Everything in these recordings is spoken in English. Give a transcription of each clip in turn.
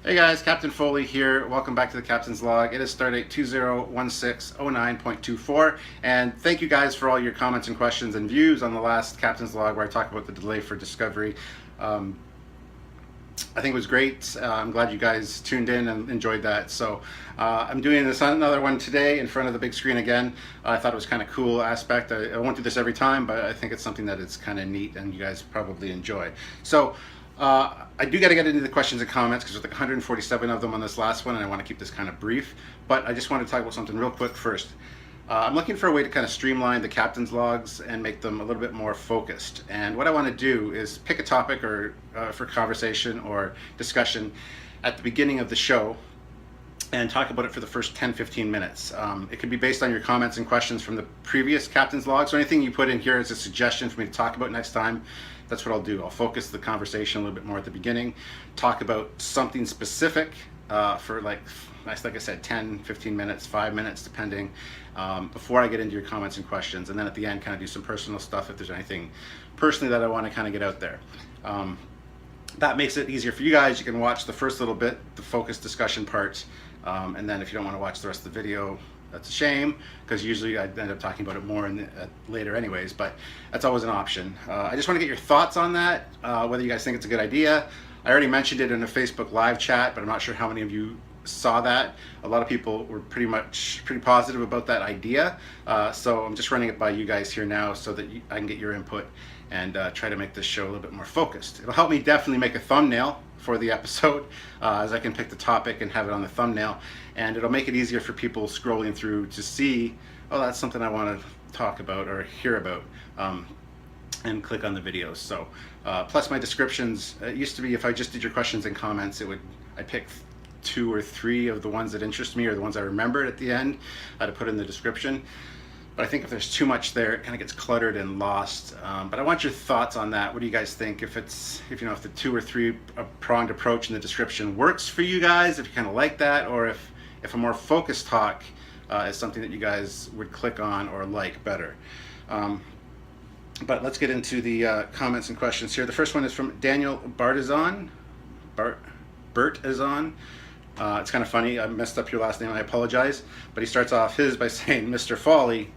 Hey guys, Captain Foley here. Welcome back to the Captain's Log. It is stardate 201609.24, and thank you guys for all your comments and questions and views on the last Captain's Log where I talked about the delay for Discovery. I think it was great. I'm glad you guys tuned in and enjoyed that. So I'm doing this another one today in front of the big screen again. I thought it was kind of cool aspect. I won't do this every time, but I think it's something that is kind of neat and you guys probably enjoy. So I do got to get into the questions and comments because there's like 147 of them on this last one, and I want to keep this kind of brief. But I just want to talk about something real quick first. I'm looking for a way to kind of streamline the captain's logs and make them a little bit more focused. And what I want to do is pick a topic or for conversation or discussion at the beginning of the show and talk about it for the first 10-15 minutes. It could be based on your comments and questions from the previous captain's log. So anything you put in here is a suggestion for me to talk about next time. That's what I'll do. I'll focus the conversation a little bit more at the beginning, talk about something specific for like I said, 10-15 minutes, 5 minutes depending, before I get into your comments and questions, and then at the end kind of do some personal stuff if there's anything personally that I want to kind of get out there. That makes it easier for you guys. You can watch the first little bit, the focus discussion part, and then if you don't want to watch the rest of the video, that's a shame, because usually I end up talking about it more later anyways, but that's always an option. I just want to get your thoughts on that, whether you guys think it's a good idea. I already mentioned it in a Facebook live chat, but I'm not sure how many of you saw that. A lot of people were pretty positive about that idea, so I'm just running it by you guys here now so that I can get your input and try to make this show a little bit more focused. It'll help me definitely make a thumbnail for the episode, as I can pick the topic and have it on the thumbnail, and it'll make it easier for people scrolling through to see, oh, that's something I want to talk about or hear about, and click on the videos. So plus my descriptions, it used to be if I just did your questions and comments, I'd pick 2 or 3 of the ones that interest me or the ones I remembered at the end to put in the description. But I think if there's too much there, it kind of gets cluttered and lost. But I want your thoughts on that. What do you guys think? If the 2 or 3 pronged approach in the description works for you guys, if you kind of like that, or if a more focused talk is something that you guys would click on or like better. But let's get into the comments and questions here. The first one is from Daniel Bartizan. Bertazan. It's kind of funny. I messed up your last name. I apologize. But he starts off his by saying, Mr. Foley,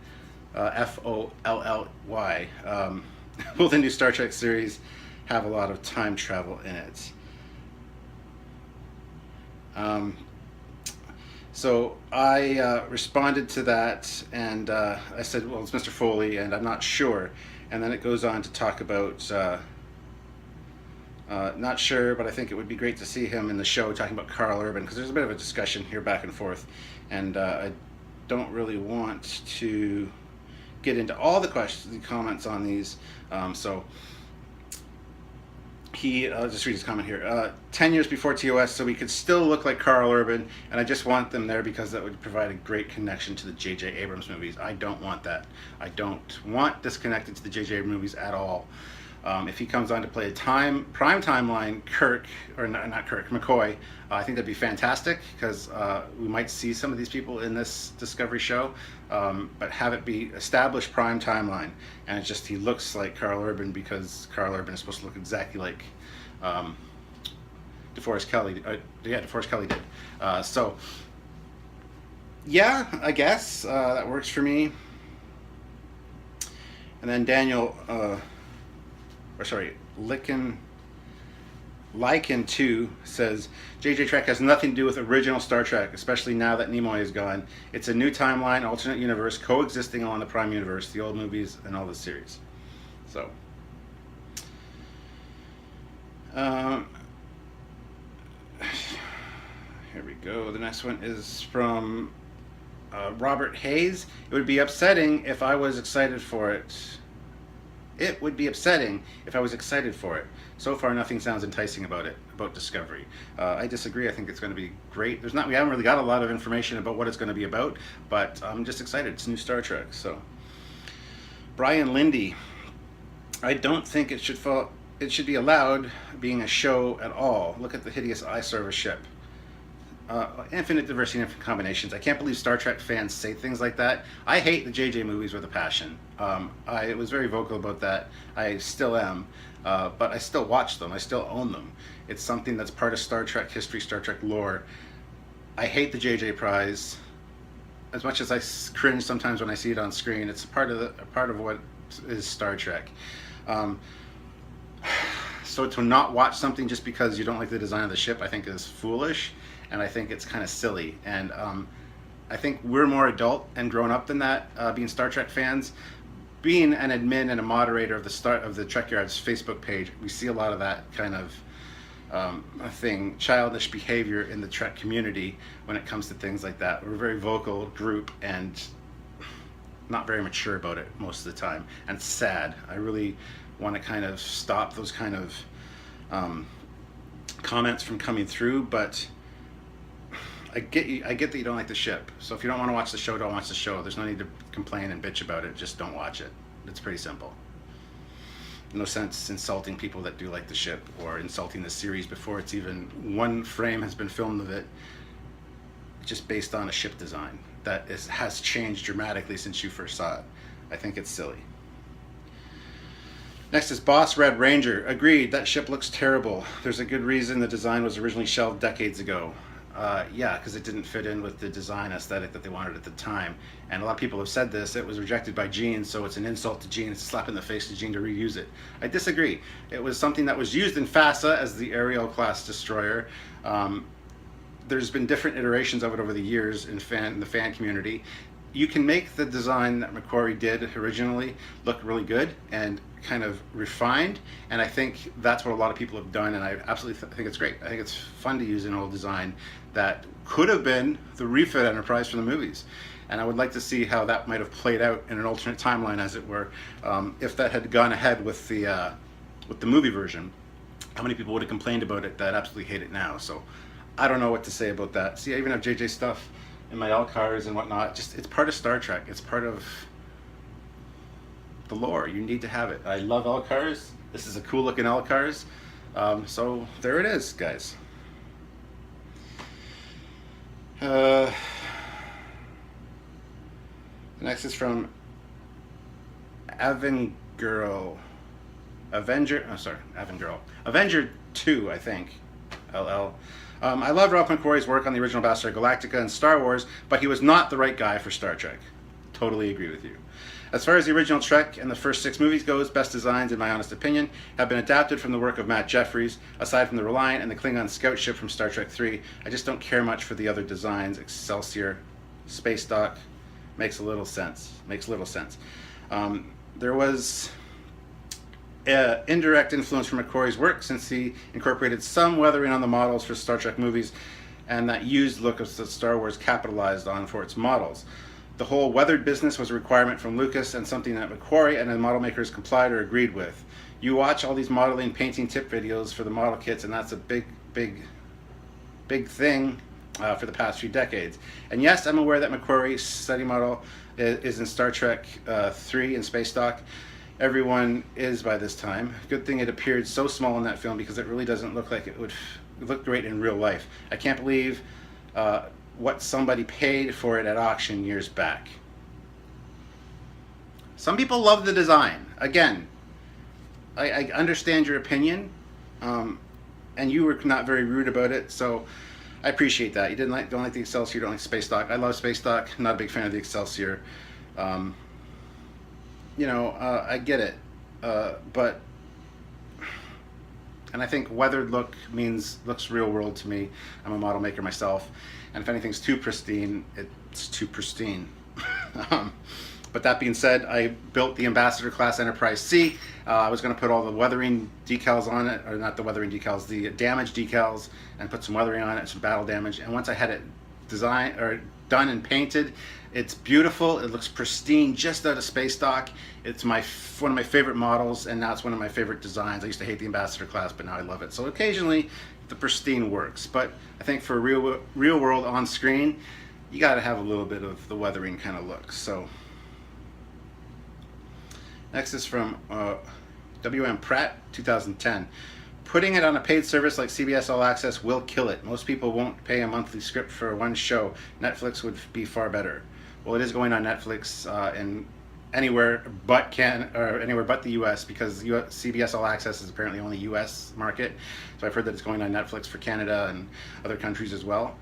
Folly. Will the new Star Trek series have a lot of time travel in it? So I responded to that, and I said, well, it's Mr. Foley, and I'm not sure. And then it goes on to talk about, not sure, but I think it would be great to see him in the show talking about Karl Urban, because there's a bit of a discussion here back and forth, and I don't really want to get into all the questions and comments on these. So I'll just read his comment here. 10 years before TOS, so we could still look like Karl Urban, and I just want them there because that would provide a great connection to the J.J. Abrams movies. I don't want that. I don't want disconnected to the J.J. Abrams movies at all. If he comes on to play a prime timeline McCoy, I think that'd be fantastic, because we might see some of these people in this Discovery show, but have it be established prime timeline, and it's just he looks like Karl Urban because Karl Urban is supposed to look exactly like DeForest Kelley. DeForest Kelley did. So yeah, I guess that works for me. And then Daniel. Lycan 2 says, JJ Trek has nothing to do with original Star Trek, especially now that Nimoy is gone. It's a new timeline, alternate universe, coexisting along the Prime Universe, the old movies, and all the series. So, here we go. The next one is from Robert Hayes. It would be upsetting if I was excited for it. It would be upsetting if I was excited for it. So far, nothing sounds enticing about Discovery. I disagree. I think it's going to be great. We haven't really got a lot of information about what it's going to be about, but I'm just excited. It's new Star Trek. So, Brian Lindy, I don't think it should be allowed being a show at all. Look at the hideous eye service ship. Infinite diversity and infinite combinations. I can't believe Star Trek fans say things like that. I hate the JJ movies with a passion. I was very vocal about that. I still am. but I still watch them. I still own them. It's something that's part of Star Trek history, Star Trek lore. I hate the JJ Prize. As much as I cringe sometimes when I see it on screen, it's a part of what is Star Trek. So to not watch something just because you don't like the design of the ship, I think is foolish, and I think it's kind of silly. And I think we're more adult and grown up than that, being Star Trek fans. Being an admin and a moderator of the Trekyards Facebook page, we see a lot of that kind of childish behavior in the Trek community when it comes to things like that. We're a very vocal group and not very mature about it most of the time, and it's sad. I really want to kind of stop those kind of comments from coming through, but I get that you don't like the ship. So if you don't want to watch the show, don't watch the show. There's no need to complain and bitch about it. Just don't watch it. It's pretty simple. No sense insulting people that do like the ship, or insulting the series before it's even one frame has been filmed of it, just based on a ship design that has changed dramatically since you first saw it. I think it's silly. Next is Boss Red Ranger. Agreed, that ship looks terrible. There's a good reason the design was originally shelved decades ago. Yeah, because it didn't fit in with the design aesthetic that they wanted at the time. And a lot of people have said this. It was rejected by Gene, so it's an insult to Gene. It's a slap in the face to Gene to reuse it. I disagree. It was something that was used in FASA as the Ariel class destroyer. There's been different iterations of it over the years in the fan community. You can make the design that McQuarrie did originally look really good and kind of refined, and I think that's what a lot of people have done, and I absolutely think it's great. I think it's fun to use an old design that could have been the refit Enterprise for the movies, and I would like to see how that might have played out in an alternate timeline, as it were, if that had gone ahead with the movie version. How many people would have complained about it that absolutely hate it now? So I don't know what to say about that. See, I even have JJ stuff in my L-cars and whatnot. Just, it's part of Star Trek. It's part of the lore. You need to have it. I love L-cars. This is a cool looking L-cars. So there it is, guys. Next is from Avengirl. Avenger 2, I think. LL. I love Ralph McQuarrie's work on the original Battlestar Galactica and Star Wars, but he was not the right guy for Star Trek. Totally agree with you. As far as the original Trek and the first 6 movies goes, best designs, in my honest opinion, have been adapted from the work of Matt Jeffries. Aside from the Reliant and the Klingon scout ship from Star Trek 3, I just don't care much for the other designs. Excelsior, Space Dock, makes little sense. There was indirect influence from McQuarrie's work, since he incorporated some weathering on the models for Star Trek movies, and that used look of Star Wars capitalized on for its models. The whole weathered business was a requirement from Lucas, and something that McQuarrie and the model makers complied or agreed with. You watch all these modeling painting tip videos for the model kits, and that's a big thing for the past few decades. And yes, I'm aware that McQuarrie's study model is in Star Trek 3 in Space Dock. Everyone is by this time. Good thing it appeared so small in that film, because it really doesn't look like it would look great in real life. I can't believe what somebody paid for it at auction years back. Some people love the design. Again, I understand your opinion, and you were not very rude about it, so I appreciate that. You don't like the Excelsior, you don't like Space Dock. I love Space Dock. Not a big fan of the Excelsior. I get it, but, and I think weathered looks real world to me. I'm a model maker myself, and if anything's too pristine, it's too pristine. But that being said, I built the Ambassador class Enterprise C. I was going to put all the weathering decals on it, or not the weathering decals, the damage decals, and put some weathering on it, some battle damage. And once I had it done and painted, it's beautiful. It looks pristine, just out of Space Dock. It's one of my favorite models, and now it's one of my favorite designs. I used to hate the Ambassador class, but now I love it. So occasionally, the pristine works. But I think for real world on screen, you got to have a little bit of the weathering kind of look. So next is from W.M. Pratt, 2010. Putting it on a paid service like CBS All Access will kill it. Most people won't pay a monthly script for one show. Netflix would be far better. Well, it is going on Netflix in anywhere but anywhere but the U.S. because CBS All Access is apparently only U.S. market. So I've heard that it's going on Netflix for Canada and other countries as well.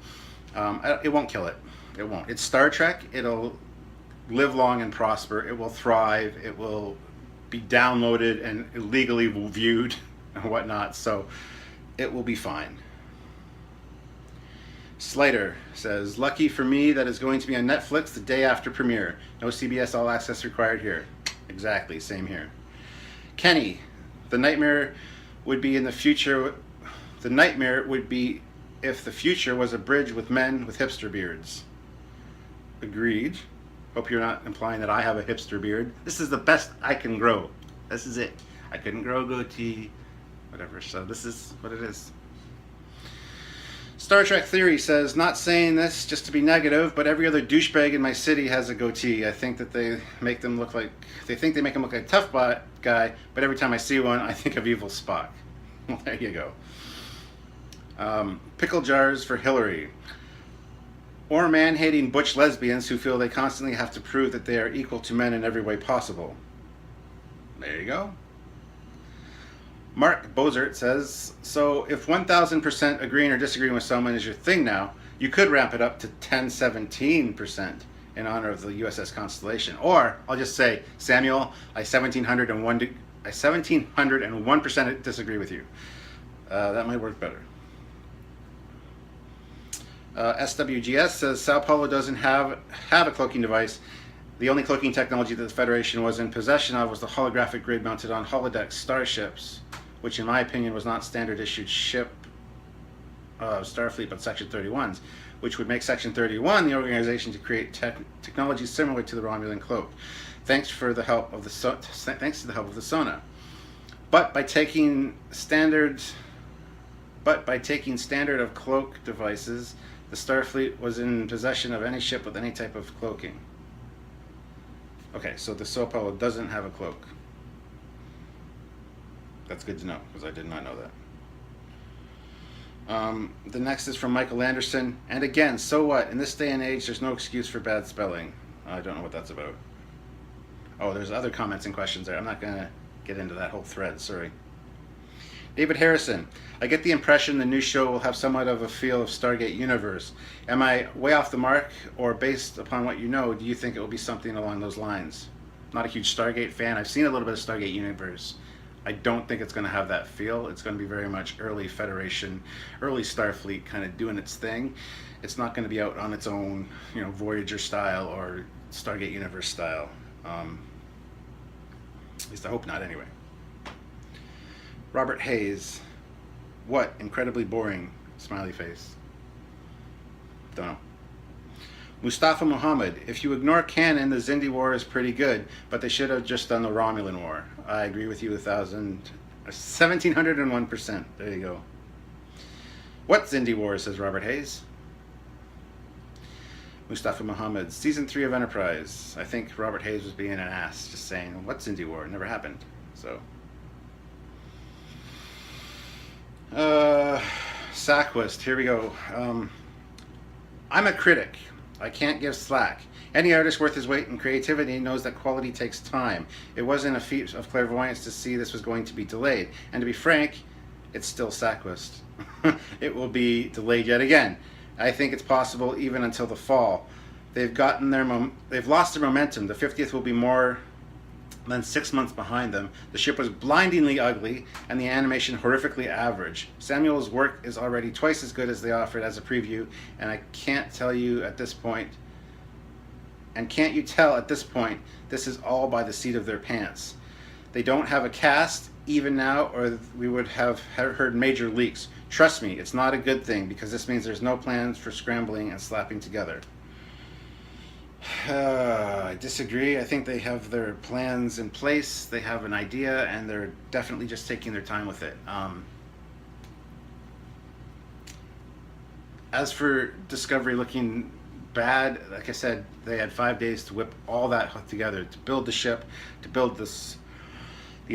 It won't kill it. It won't. It's Star Trek. It'll live long and prosper. It will thrive. It will be downloaded and illegally viewed and whatnot. So it will be fine. Slater says, lucky for me that is going to be on Netflix the day after premiere. No CBS All Access required here. Exactly, same here. Kenny, the nightmare would be in the future. The nightmare would be if the future was a bridge with men with hipster beards. Agreed. Hope you're not implying that I have a hipster beard. This is the best I can grow. This is it. I couldn't grow a goatee, whatever. So this is what it is. Star Trek Theory says, not saying this just to be negative, but every other douchebag in my city has a goatee. I think that they make them look like, they think they make him look like a tough guy, but every time I see one, I think of evil Spock. Well, there you go. Pickle jars for Hillary. Or man-hating butch lesbians who feel they constantly have to prove that they are equal to men in every way possible. There you go. Mark Bozert says, so if 1000% agreeing or disagreeing with someone is your thing now, you could ramp it up to 10-17% in honor of the USS Constellation. Or, I'll just say, Samuel, I 1701% disagree with you. That might work better. SWGS says, Sao Paulo doesn't have a cloaking device. The only cloaking technology that the Federation was in possession of was the holographic grid mounted on holodeck starships, which in my opinion was not standard issued ship Starfleet, but Section 31s, which would make Section 31 the organization to create technology similar to the Romulan cloak. Thanks to the help of the Sona. But by taking standard of cloak devices, the Starfleet was in possession of any ship with any type of cloaking. Okay, so the Sao Paulo doesn't have a cloak. That's good to know, because I did not know that. The next is from Michael Anderson. And again, so what? In this day and age, there's no excuse for bad spelling. I don't know what that's about. Oh, there's other comments and questions there. I'm not going to get into that whole thread, sorry. David Harrison, I get the impression the new show will have somewhat of a feel of Stargate Universe. Am I way off the mark, or based upon what you know, do you think it will be something along those lines? I'm not a huge Stargate fan. I've seen a little bit of Stargate Universe. I don't think it's going to have that feel. It's going to be very much early Federation, early Starfleet kind of doing its thing. It's not going to be out on its own, Voyager style or Stargate Universe style. At least I hope not anyway. Robert Hayes, what? Incredibly boring. Smiley face. Don't know. Mustafa Muhammad, if you ignore canon, the Xindi War is pretty good, but they should have just done the Romulan War. I agree with you 1701%. There you go. What Xindi War, says Robert Hayes. Mustafa Muhammad, Season 3 of Enterprise. I think Robert Hayes was being an ass, just saying, what Xindi War? It never happened. So. Sackwist, here we go. I'm a critic. I can't give slack. Any artist worth his weight in creativity knows that quality takes time. It wasn't a feat of clairvoyance to see this was going to be delayed. And to be frank, it's still Sackwist. It will be delayed yet again. I think it's possible even until the fall. They've lost their momentum. The 50th will be more than 6 months behind them. The ship was blindingly ugly, and the animation horrifically average. Samuel's work is already twice as good as they offered as a preview, and can't you tell at this point, this is all by the seat of their pants. They don't have a cast, even now, or we would have heard major leaks. Trust me, it's not a good thing, because this means there's no plans for scrambling and slapping together. I disagree. I think they have their plans in place. They have an idea, and they're definitely just taking their time with it. As for Discovery looking bad, like I said, they had 5 days to whip all that together, to build the ship, to build the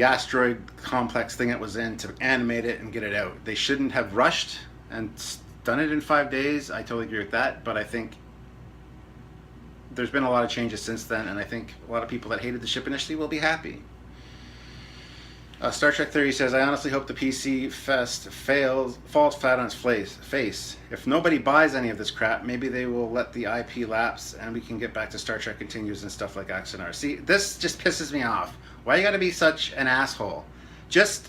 asteroid complex thing it was in, to animate it and get it out. They shouldn't have rushed and done it in 5 days. I totally agree with that, but I think there's been a lot of changes since then, and I think a lot of people that hated the ship initially will be happy. Star Trek Theory says, I honestly hope the PC Fest falls flat on its face. If nobody buys any of this crap, maybe they will let the IP lapse and we can get back to Star Trek Continues and stuff like Axanar. See, this just pisses me off. Why you gotta be such an asshole? Just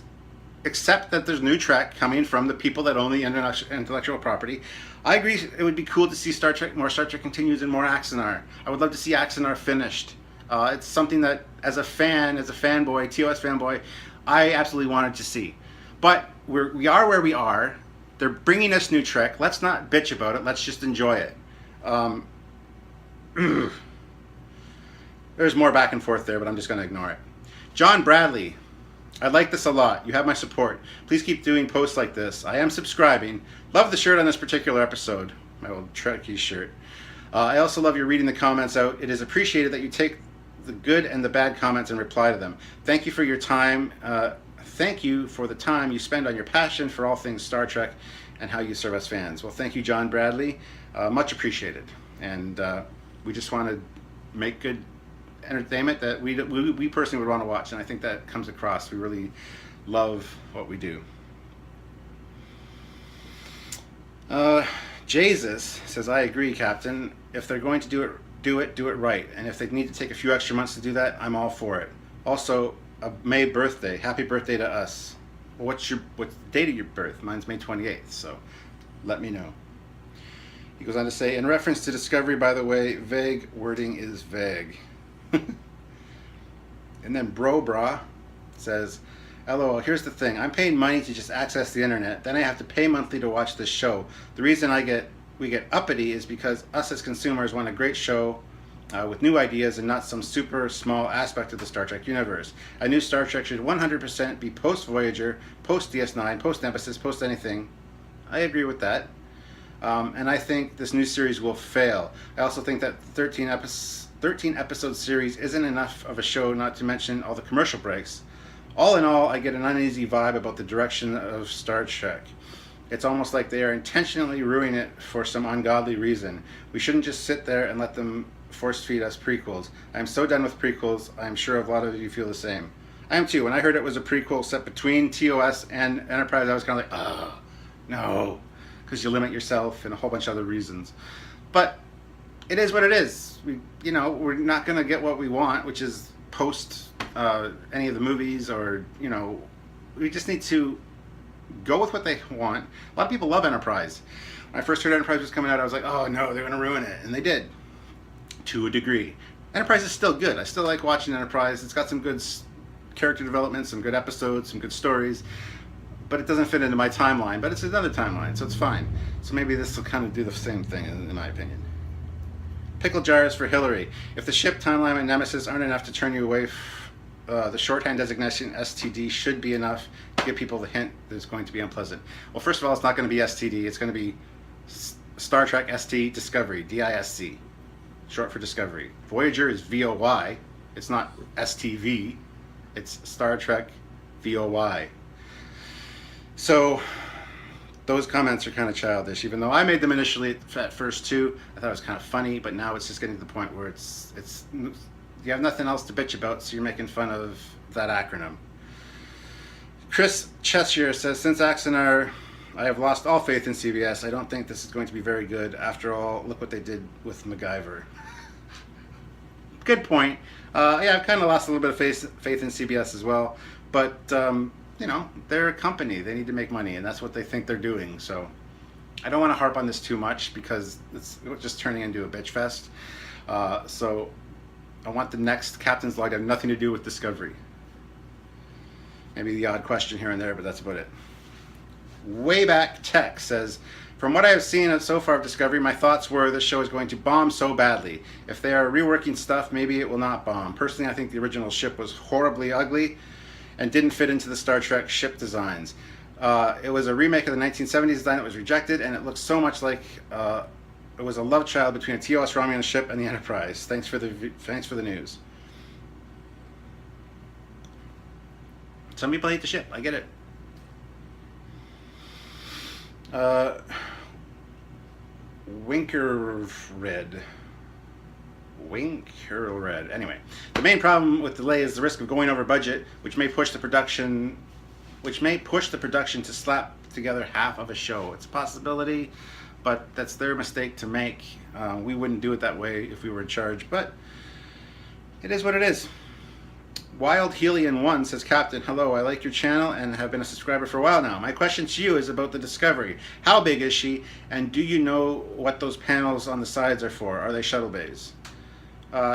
accept that there's new Trek coming from the people that own the intellectual property. I agree it would be cool to see more Star Trek Continues and more Axanar. I would love to see Axanar finished. It's something that, as a fanboy, TOS fanboy, I absolutely wanted to see. But we are where we are. They're bringing us new Trek. Let's not bitch about it. Let's just enjoy it. There's more back and forth there, but I'm just going to ignore it. John Bradley. I like this a lot. You have my support. Please keep doing posts like this. I am subscribing. Love the shirt on this particular episode. My old Trekkie shirt. I also love your reading the comments out. It is appreciated that you take the good and the bad comments and reply to them. Thank you for your time. Thank you for the time you spend on your passion for all things Star Trek and how you serve us fans. Well, thank you, John Bradley. Much appreciated. And we just want to make good entertainment that we personally would want to watch, and I think that comes across. We really love what we do. Jesus says, I agree, Captain. If they're going to do it right. And if they need to take a few extra months to do that, I'm all for it. Also, a May birthday. Happy birthday to us. Well, what's the date of your birth? Mine's May 28th, so let me know. He goes on to say, in reference to Discovery, by the way, vague wording is vague. And then Bra says, LOL, here's the thing. I'm paying money to just access the internet. Then I have to pay monthly to watch this show. The reason we get uppity is because us as consumers want a great show with new ideas and not some super small aspect of the Star Trek universe. A new Star Trek should 100% be post-Voyager, post-DS9, post-Nemesis, post-anything. I agree with that. And I think this new series will fail. I also think that 13 episode series isn't enough of a show, not to mention all the commercial breaks. All in all, I get an uneasy vibe about the direction of Star Trek. It's almost like they are intentionally ruining it for some ungodly reason. We shouldn't just sit there and let them force feed us prequels. I'm so done with prequels. I'm sure a lot of you feel the same. I am too. When I heard it was a prequel set between TOS and Enterprise, I was kind of like, oh, no. Because you limit yourself and a whole bunch of other reasons. But it is what it is. We're not going to get what we want, which is post any of the movies, or, we just need to go with what they want. A lot of people love Enterprise. When I first heard Enterprise was coming out, I was like, oh no, they're going to ruin it. And they did, to a degree. Enterprise is still good. I still like watching Enterprise. It's got some good character development, some good episodes, some good stories. But it doesn't fit into my timeline. But it's another timeline, so it's fine. So maybe this will kind of do the same thing, in my opinion. Pickle jars for Hillary. If the ship, timeline, and Nemesis aren't enough to turn you away, the shorthand designation STD should be enough to give people the hint that it's going to be unpleasant. Well, first of all, it's not going to be STD. It's going to be Star Trek ST Discovery, DISC, short for Discovery. Voyager is VOY. It's not STV. It's Star Trek VOY. So those comments are kind of childish, even though I made them initially at first too. I thought it was kind of funny, but now it's just getting to the point where it's you have nothing else to bitch about, so you're making fun of that acronym. Chris Cheshire says, since Axanar, I have lost all faith in CBS. I don't think this is going to be very good. After all, look what they did with MacGyver. Good point. Yeah, I've kind of lost a little bit of faith in CBS as well. But, they're a company. They need to make money, and that's what they think they're doing. So I don't want to harp on this too much because it's just turning into a bitch fest. So I want the next Captain's Log to have nothing to do with Discovery. Maybe the odd question here and there, but that's about it. Wayback Tech says, from what I have seen so far of Discovery, my thoughts were this show is going to bomb so badly. If they are reworking stuff, maybe it will not bomb. Personally, I think the original ship was horribly ugly and didn't fit into the Star Trek ship designs. It was a remake of the 1970s design that was rejected, and it looks so much like it was a love child between a TOS Romulan ship and the Enterprise. Thanks for the news. Some people hate the ship. I get it. Winkerred. Wing Curl Red. Anyway, the main problem with delay is the risk of going over budget, which may push the production to slap together half of a show. It's a possibility, but that's their mistake to make. We wouldn't do it that way if we were in charge, but it is what it is. Wild Helian 1 says, Captain, hello, I like your channel and have been a subscriber for a while now. My question to you is about the Discovery. How big is she, and do you know what those panels on the sides are for? Are they shuttle bays?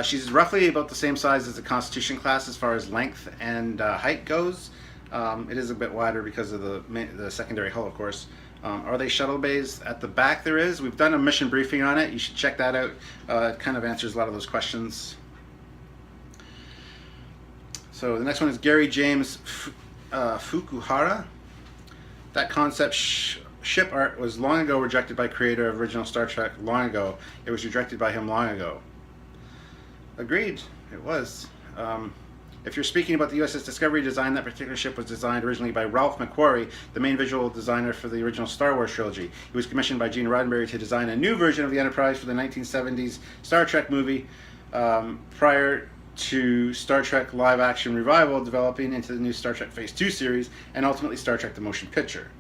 She's roughly about the same size as the Constitution class as far as length and height goes. It is a bit wider because of the secondary hull, of course. Are they shuttle bays? At the back there is. We've done a mission briefing on it. You should check that out. It kind of answers a lot of those questions. So the next one is Gary James Fukuhara. That concept ship art was long ago rejected by creator of original Star Trek long ago. It was rejected by him long ago. Agreed, it was. If you're speaking about the USS Discovery design, that particular ship was designed originally by Ralph McQuarrie, the main visual designer for the original Star Wars trilogy. He was commissioned by Gene Roddenberry to design a new version of the Enterprise for the 1970s Star Trek movie, prior to Star Trek live action revival developing into the new Star Trek Phase 2 series, and ultimately Star Trek the Motion Picture.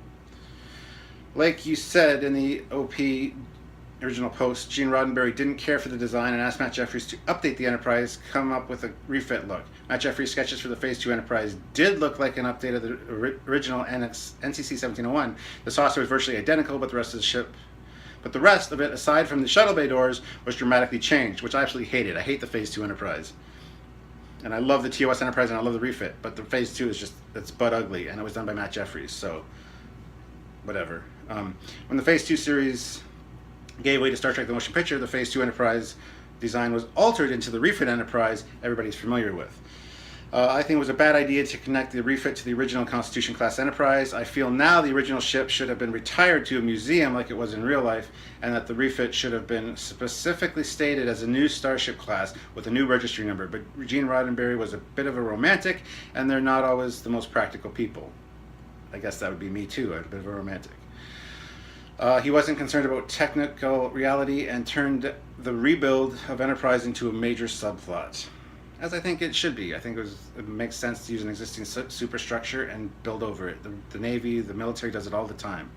Like you said in the OP original post, Gene Roddenberry didn't care for the design and asked Matt Jefferies to update the Enterprise, come up with a refit look. Matt Jefferies' sketches for the Phase 2 Enterprise did look like an update of the original NCC 1701. The saucer was virtually identical, but the rest of it, aside from the shuttle bay doors, was dramatically changed, which I absolutely hated. I hate the Phase 2 Enterprise. And I love the TOS Enterprise and I love the refit, but the Phase 2 is just, it's butt ugly, and it was done by Matt Jefferies, so whatever. When the Phase 2 series gave way to Star Trek the Motion Picture, the Phase 2 Enterprise design was altered into the refit Enterprise everybody's familiar with. I think it was a bad idea to connect the refit to the original Constitution class Enterprise. I feel now the original ship should have been retired to a museum like it was in real life, and that the refit should have been specifically stated as a new Starship class with a new registry number. But Gene Roddenberry was a bit of a romantic, and they're not always the most practical people. I guess that would be me too, I'm a bit of a romantic. He wasn't concerned about technical reality and turned the rebuild of Enterprise into a major subplot, as I think it should be. I think it makes sense to use an existing superstructure and build over it. The Navy, the military does it all the time.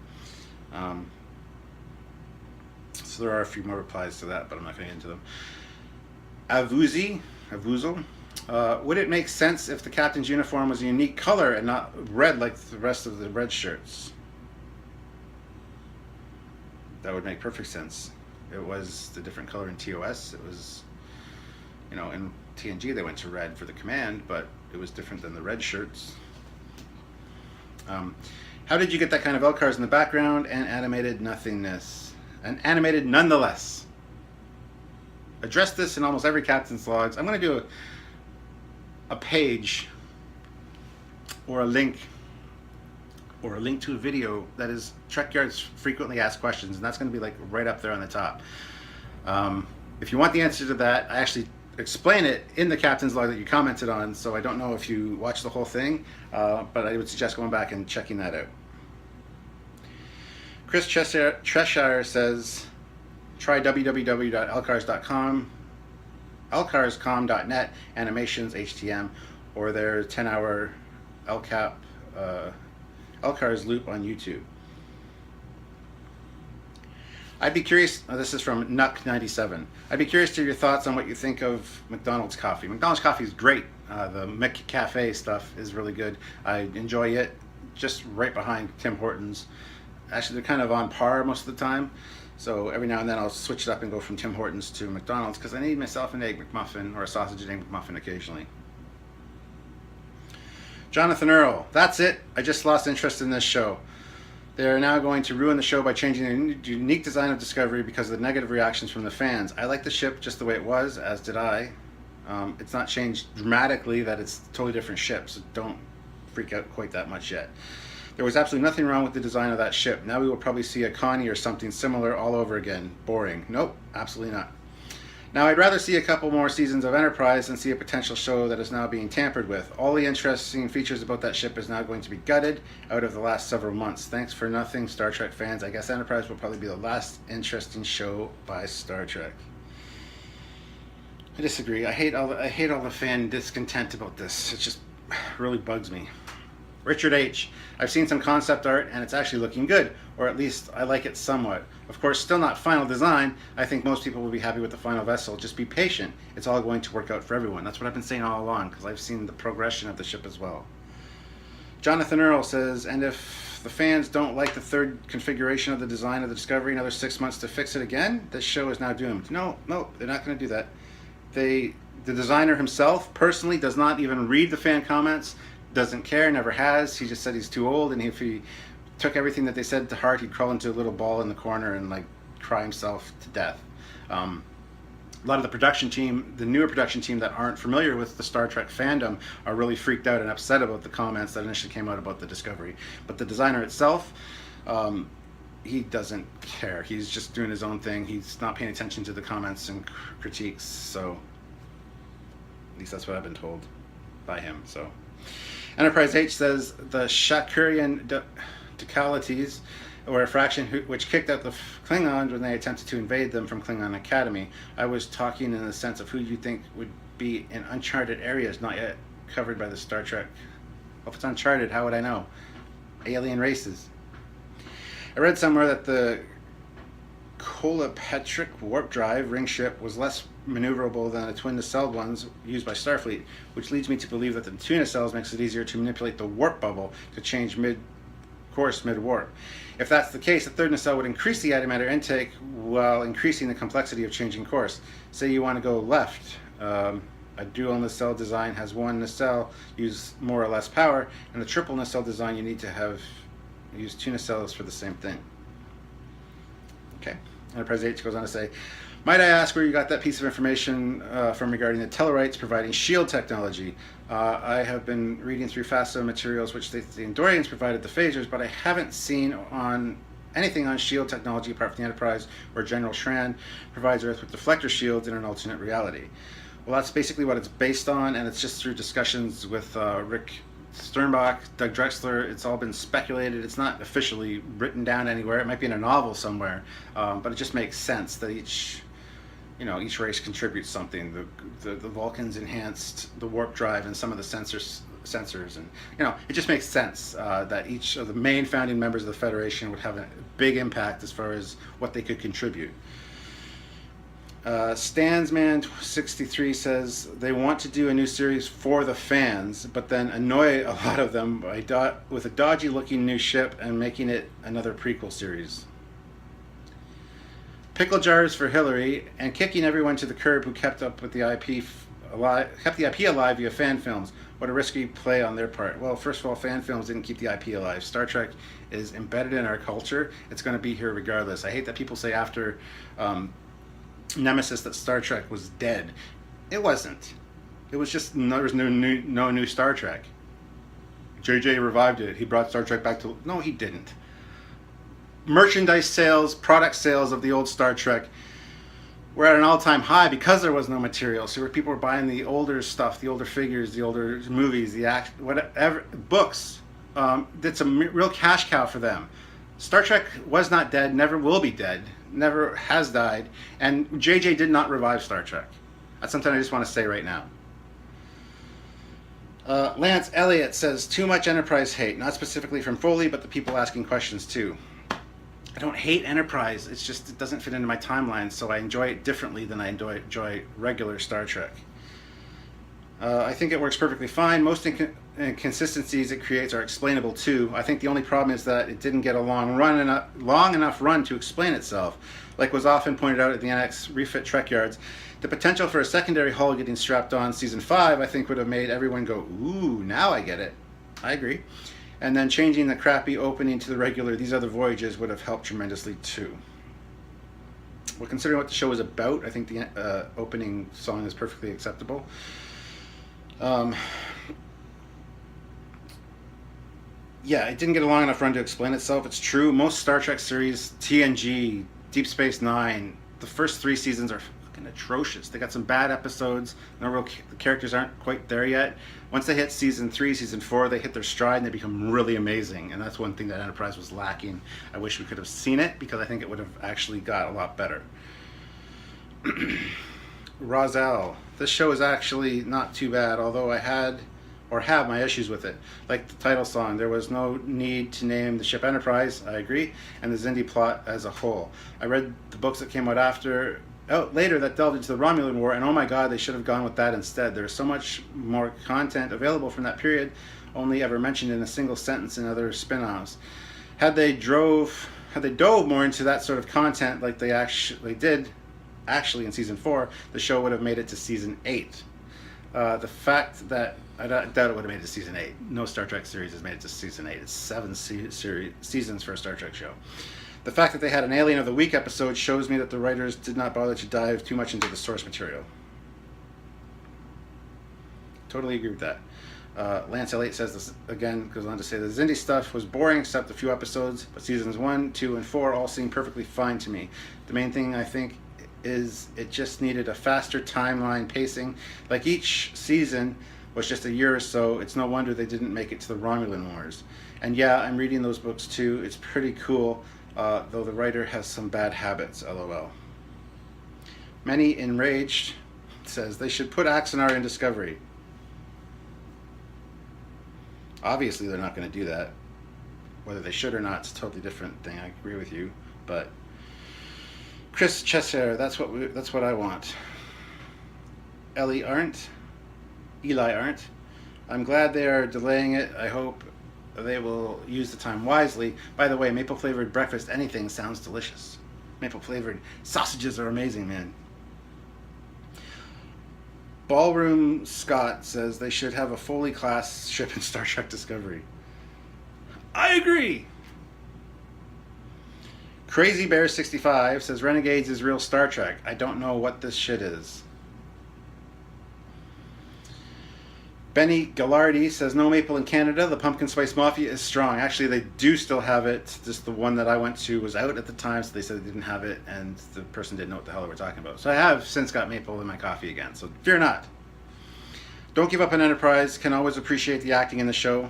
So there are a few more replies to that, but I'm not going to get into them. Avuzel. Would it make sense if the captain's uniform was a unique color and not red like the rest of the red shirts? That would make perfect sense. It was the different color in TOS. It was, in TNG they went to red for the command, but it was different than the red shirts. How did you get that kind of LCARS in the background and animated nothingness? And animated nonetheless. Address this in almost every captain's logs. I'm going to do a page or a link to a video that is Trekyards frequently asked questions, and that's going to be like right up there on the top. If you want the answer to that, I actually explain it in the captain's log that you commented on, so I don't know if you watched the whole thing, but I would suggest going back and checking that out. Chris Trekyards says, try www.lcars.com, lcarscom.net, animations, HTM, or their 10-hour LCARS loop on YouTube. I'd be curious, this is from Nuck97. I'd be curious to hear your thoughts on what you think of McDonald's coffee. McDonald's coffee is great. The McCafe stuff is really good. I enjoy it, just right behind Tim Hortons. Actually, they're kind of on par most of the time. So every now and then I'll switch it up and go from Tim Hortons to McDonald's because I need myself an Egg McMuffin or a sausage and Egg McMuffin occasionally. Jonathan Earl, that's it. I just lost interest in this show. They are now going to ruin the show by changing the unique design of Discovery because of the negative reactions from the fans. I like the ship just the way it was, as did I. It's not changed dramatically that it's a totally different ship, so don't freak out quite that much yet. There was absolutely nothing wrong with the design of that ship. Now we will probably see a Connie or something similar all over again. Boring. Nope, absolutely not. Now I'd rather see a couple more seasons of Enterprise than see a potential show that is now being tampered with. All the interesting features about that ship is now going to be gutted out of the last several months. Thanks for nothing, Star Trek fans. I guess Enterprise will probably be the last interesting show by Star Trek. I disagree. I hate all the fan discontent about this. It just really bugs me. Richard H. I've seen some concept art and it's actually looking good, or at least I like it somewhat. Of course, still not final design. I think most people will be happy with the final vessel. Just be patient. It's all going to work out for everyone. That's what I've been saying all along, because I've seen the progression of the ship as well. Jonathan Earl says, and if the fans don't like the third configuration of the design of the Discovery, another 6 months to fix it again, this show is now doomed. No, they're not going to do that. The designer himself personally does not even read the fan comments, doesn't care, never has. He just said he's too old, and if he took everything that they said to heart, he'd crawl into a little ball in the corner and like cry himself to death. A lot of the production team, the newer production team that aren't familiar with the Star Trek fandom, are really freaked out and upset about the comments that initially came out about the Discovery. But the designer itself, he doesn't care. He's just doing his own thing. He's not paying attention to the comments and critiques. So at least that's what I've been told by him. So Enterprise H says the Shakurian Decalities were a fraction which kicked out the Klingons when they attempted to invade them from Klingon Academy. I was talking in the sense of who you think would be in uncharted areas not yet covered by the Star Trek. Well, if it's uncharted, how would I know? Alien races. I read somewhere that the Kolopetric warp drive ring ship was less maneuverable than the twin nacelled ones used by Starfleet, which leads me to believe that the two nacelles makes it easier to manipulate the warp bubble to change mid-course, mid-warp. If that's the case, the third nacelle would increase the antimatter intake while increasing the complexity of changing course. Say you want to go left. A dual nacelle design has one nacelle use more or less power, and the triple nacelle design you need to have use two nacelles for the same thing. Okay. Enterprise H goes on to say, might I ask where you got that piece of information from regarding the Tellarites providing shield technology? I have been reading through FASA materials which the Andorians provided the phasers, but I haven't seen on anything on shield technology apart from the Enterprise, where General Shran provides Earth with deflector shields in an alternate reality. Well, that's basically what it's based on, and it's just through discussions with Rick Sternbach, Doug Drexler. It's all been speculated. It's not officially written down anywhere. It might be in a novel somewhere, but it just makes sense that each race contributes something. The Vulcans enhanced the warp drive and some of the sensors, and it just makes sense that each of the main founding members of the Federation would have a big impact as far as what they could contribute. Stansman63 says they want to do a new series for the fans, but then annoy a lot of them with a dodgy looking new ship and making it another prequel series. Pickle jars for Hillary and kicking everyone to the curb who kept the IP alive via fan films. What a risky play on their part. Well, first of all, fan films didn't keep the IP alive. Star Trek is embedded in our culture. It's going to be here regardless. I hate that people say after Nemesis that Star Trek was dead. It wasn't. It was just there was no new Star Trek. JJ revived it. He brought Star Trek back to... No, he didn't. Merchandise sales, product sales of the old Star Trek were at an all-time high because there was no material. So people were buying the older stuff, the older figures, the older movies, whatever books. It's a real cash cow for them. Star Trek was not dead, never will be dead, never has died, and JJ did not revive Star Trek. That's something I just want to say right now. Lance Elliott says, too much Enterprise hate, not specifically from Foley, but the people asking questions too. I don't hate Enterprise, it's just it doesn't fit into my timeline, so I enjoy it differently than I enjoy regular Star Trek. I think it works perfectly fine. Most inconsistencies it creates are explainable too. I think the only problem is that it didn't get a long enough run to explain itself. Like was often pointed out at the NX refit Trekyards, the potential for a secondary hull getting strapped on season 5 I think would have made everyone go, ooh, now I get it. I agree. And then changing the crappy opening to the regular These Other Voyages would have helped tremendously too. Well, considering what the show is about, I think the opening song is perfectly acceptable. Yeah, it didn't get a long enough run to explain itself. It's true. Most Star Trek series, TNG, Deep Space Nine, the first 3 seasons are fucking atrocious. They got some bad episodes. The characters aren't quite there yet. Once they hit season 3, season 4, they hit their stride and they become really amazing. And that's one thing that Enterprise was lacking. I wish we could have seen it because I think it would have actually got a lot better. Roselle. This show is actually not too bad, although I had or have my issues with it. Like the title song, there was no need to name the ship Enterprise, I agree, and the Xindi plot as a whole. I read the books that came out later that delved into the Romulan War, and oh my god, they should have gone with that instead. There's so much more content available from that period, only ever mentioned in a single sentence in other spin-offs. Had they dove more into that sort of content like they actually did in season 4, the show would have made it to season 8. The fact that I doubt it would have made it to season 8. No Star Trek series has made it to season 8. It's 7 seasons for a Star Trek show. The fact that they had an Alien of the Week episode shows me that the writers did not bother to dive too much into the source material. Totally agree with that. Lance L8 says this again, goes on to say the Xindi stuff was boring except a few episodes, but seasons 1, 2, and 4 all seem perfectly fine to me. The main thing I think is it just needed a faster timeline pacing. Like each season was just a year or so, it's no wonder they didn't make it to the Romulan Wars. And yeah, I'm reading those books too. It's pretty cool, though the writer has some bad habits, lol. Many Enraged says they should put Axanar in Discovery. Obviously they're not going to do that. Whether they should or not, it's a totally different thing. I agree with you, but Chris Chesser, that's what I want. Eli Arndt. I'm glad they are delaying it. I hope they will use the time wisely. By the way, maple flavored breakfast anything sounds delicious. Maple flavored sausages are amazing, man. Ballroom Scott says they should have a Foley class ship in Star Trek Discovery. I agree. Crazy Bear 65 says Renegades is real Star Trek. I don't know what this shit is. Benny Gallardi says no maple in Canada. The Pumpkin Spice Mafia is strong. Actually, they do still have it. Just the one that I went to was out at the time, so they said they didn't have it, and the person didn't know what the hell they were talking about. So I have since got maple in my coffee again, so fear not. Don't give up on Enterprise. Can always appreciate the acting in the show.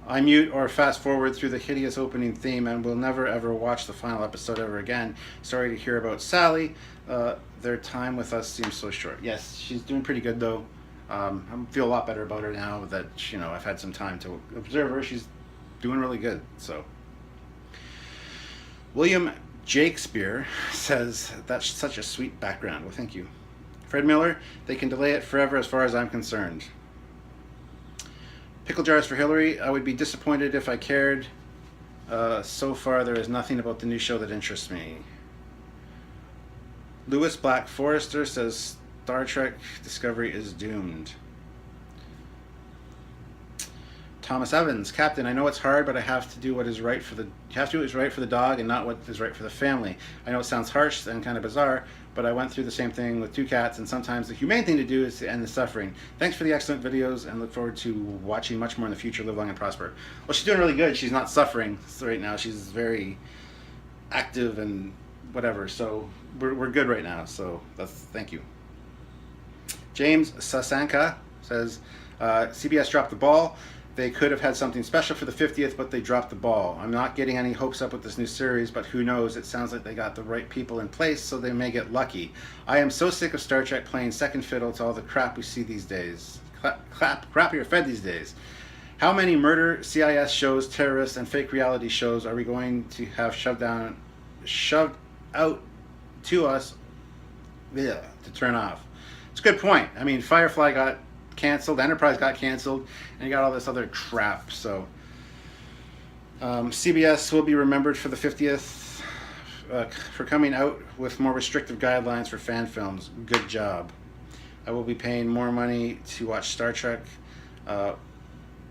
I mute or fast forward through the hideous opening theme and will never ever watch the final episode ever again. Sorry to hear about Sally. Their time with us seems so short. Yes, she's doing pretty good though. I feel a lot better about her now that I've had some time to observe her. She's doing really good. So William Jakespeare says that's such a sweet background. Well, thank you. Fred Miller, they can delay it forever as far as I'm concerned. Pickle Jars for Hillary, I would be disappointed if I cared. So far there is nothing about the new show that interests me. Lewis Black Forrester says Star Trek Discovery is doomed. Thomas Evans, Captain, I know it's hard, but I have to do what is right for the dog and not what is right for the family. I know it sounds harsh and kind of bizarre, but I went through the same thing with 2 cats, and sometimes the humane thing to do is to end the suffering. Thanks for the excellent videos, and look forward to watching much more in the future. Live long and prosper. Well, she's doing really good. She's not suffering right now. She's very active and whatever, so we're good right now. So thank you. James Sasanka says CBS dropped the ball. They could have had something special for the 50th, but they dropped the ball. I'm not getting any hopes up with this new series, but who knows? It sounds like they got the right people in place, so they may get lucky. I am so sick of Star Trek playing second fiddle to all the crap we see these days. Crap you're fed these days. How many murder, CIS shows, terrorists, and fake reality shows are we going to have shoved out to us to turn off? It's a good point. I mean, Firefly got canceled, Enterprise got canceled, and you got all this other crap. So CBS will be remembered for the 50th for coming out with more restrictive guidelines for fan films. Good job. I will be paying more money to watch Star Trek. I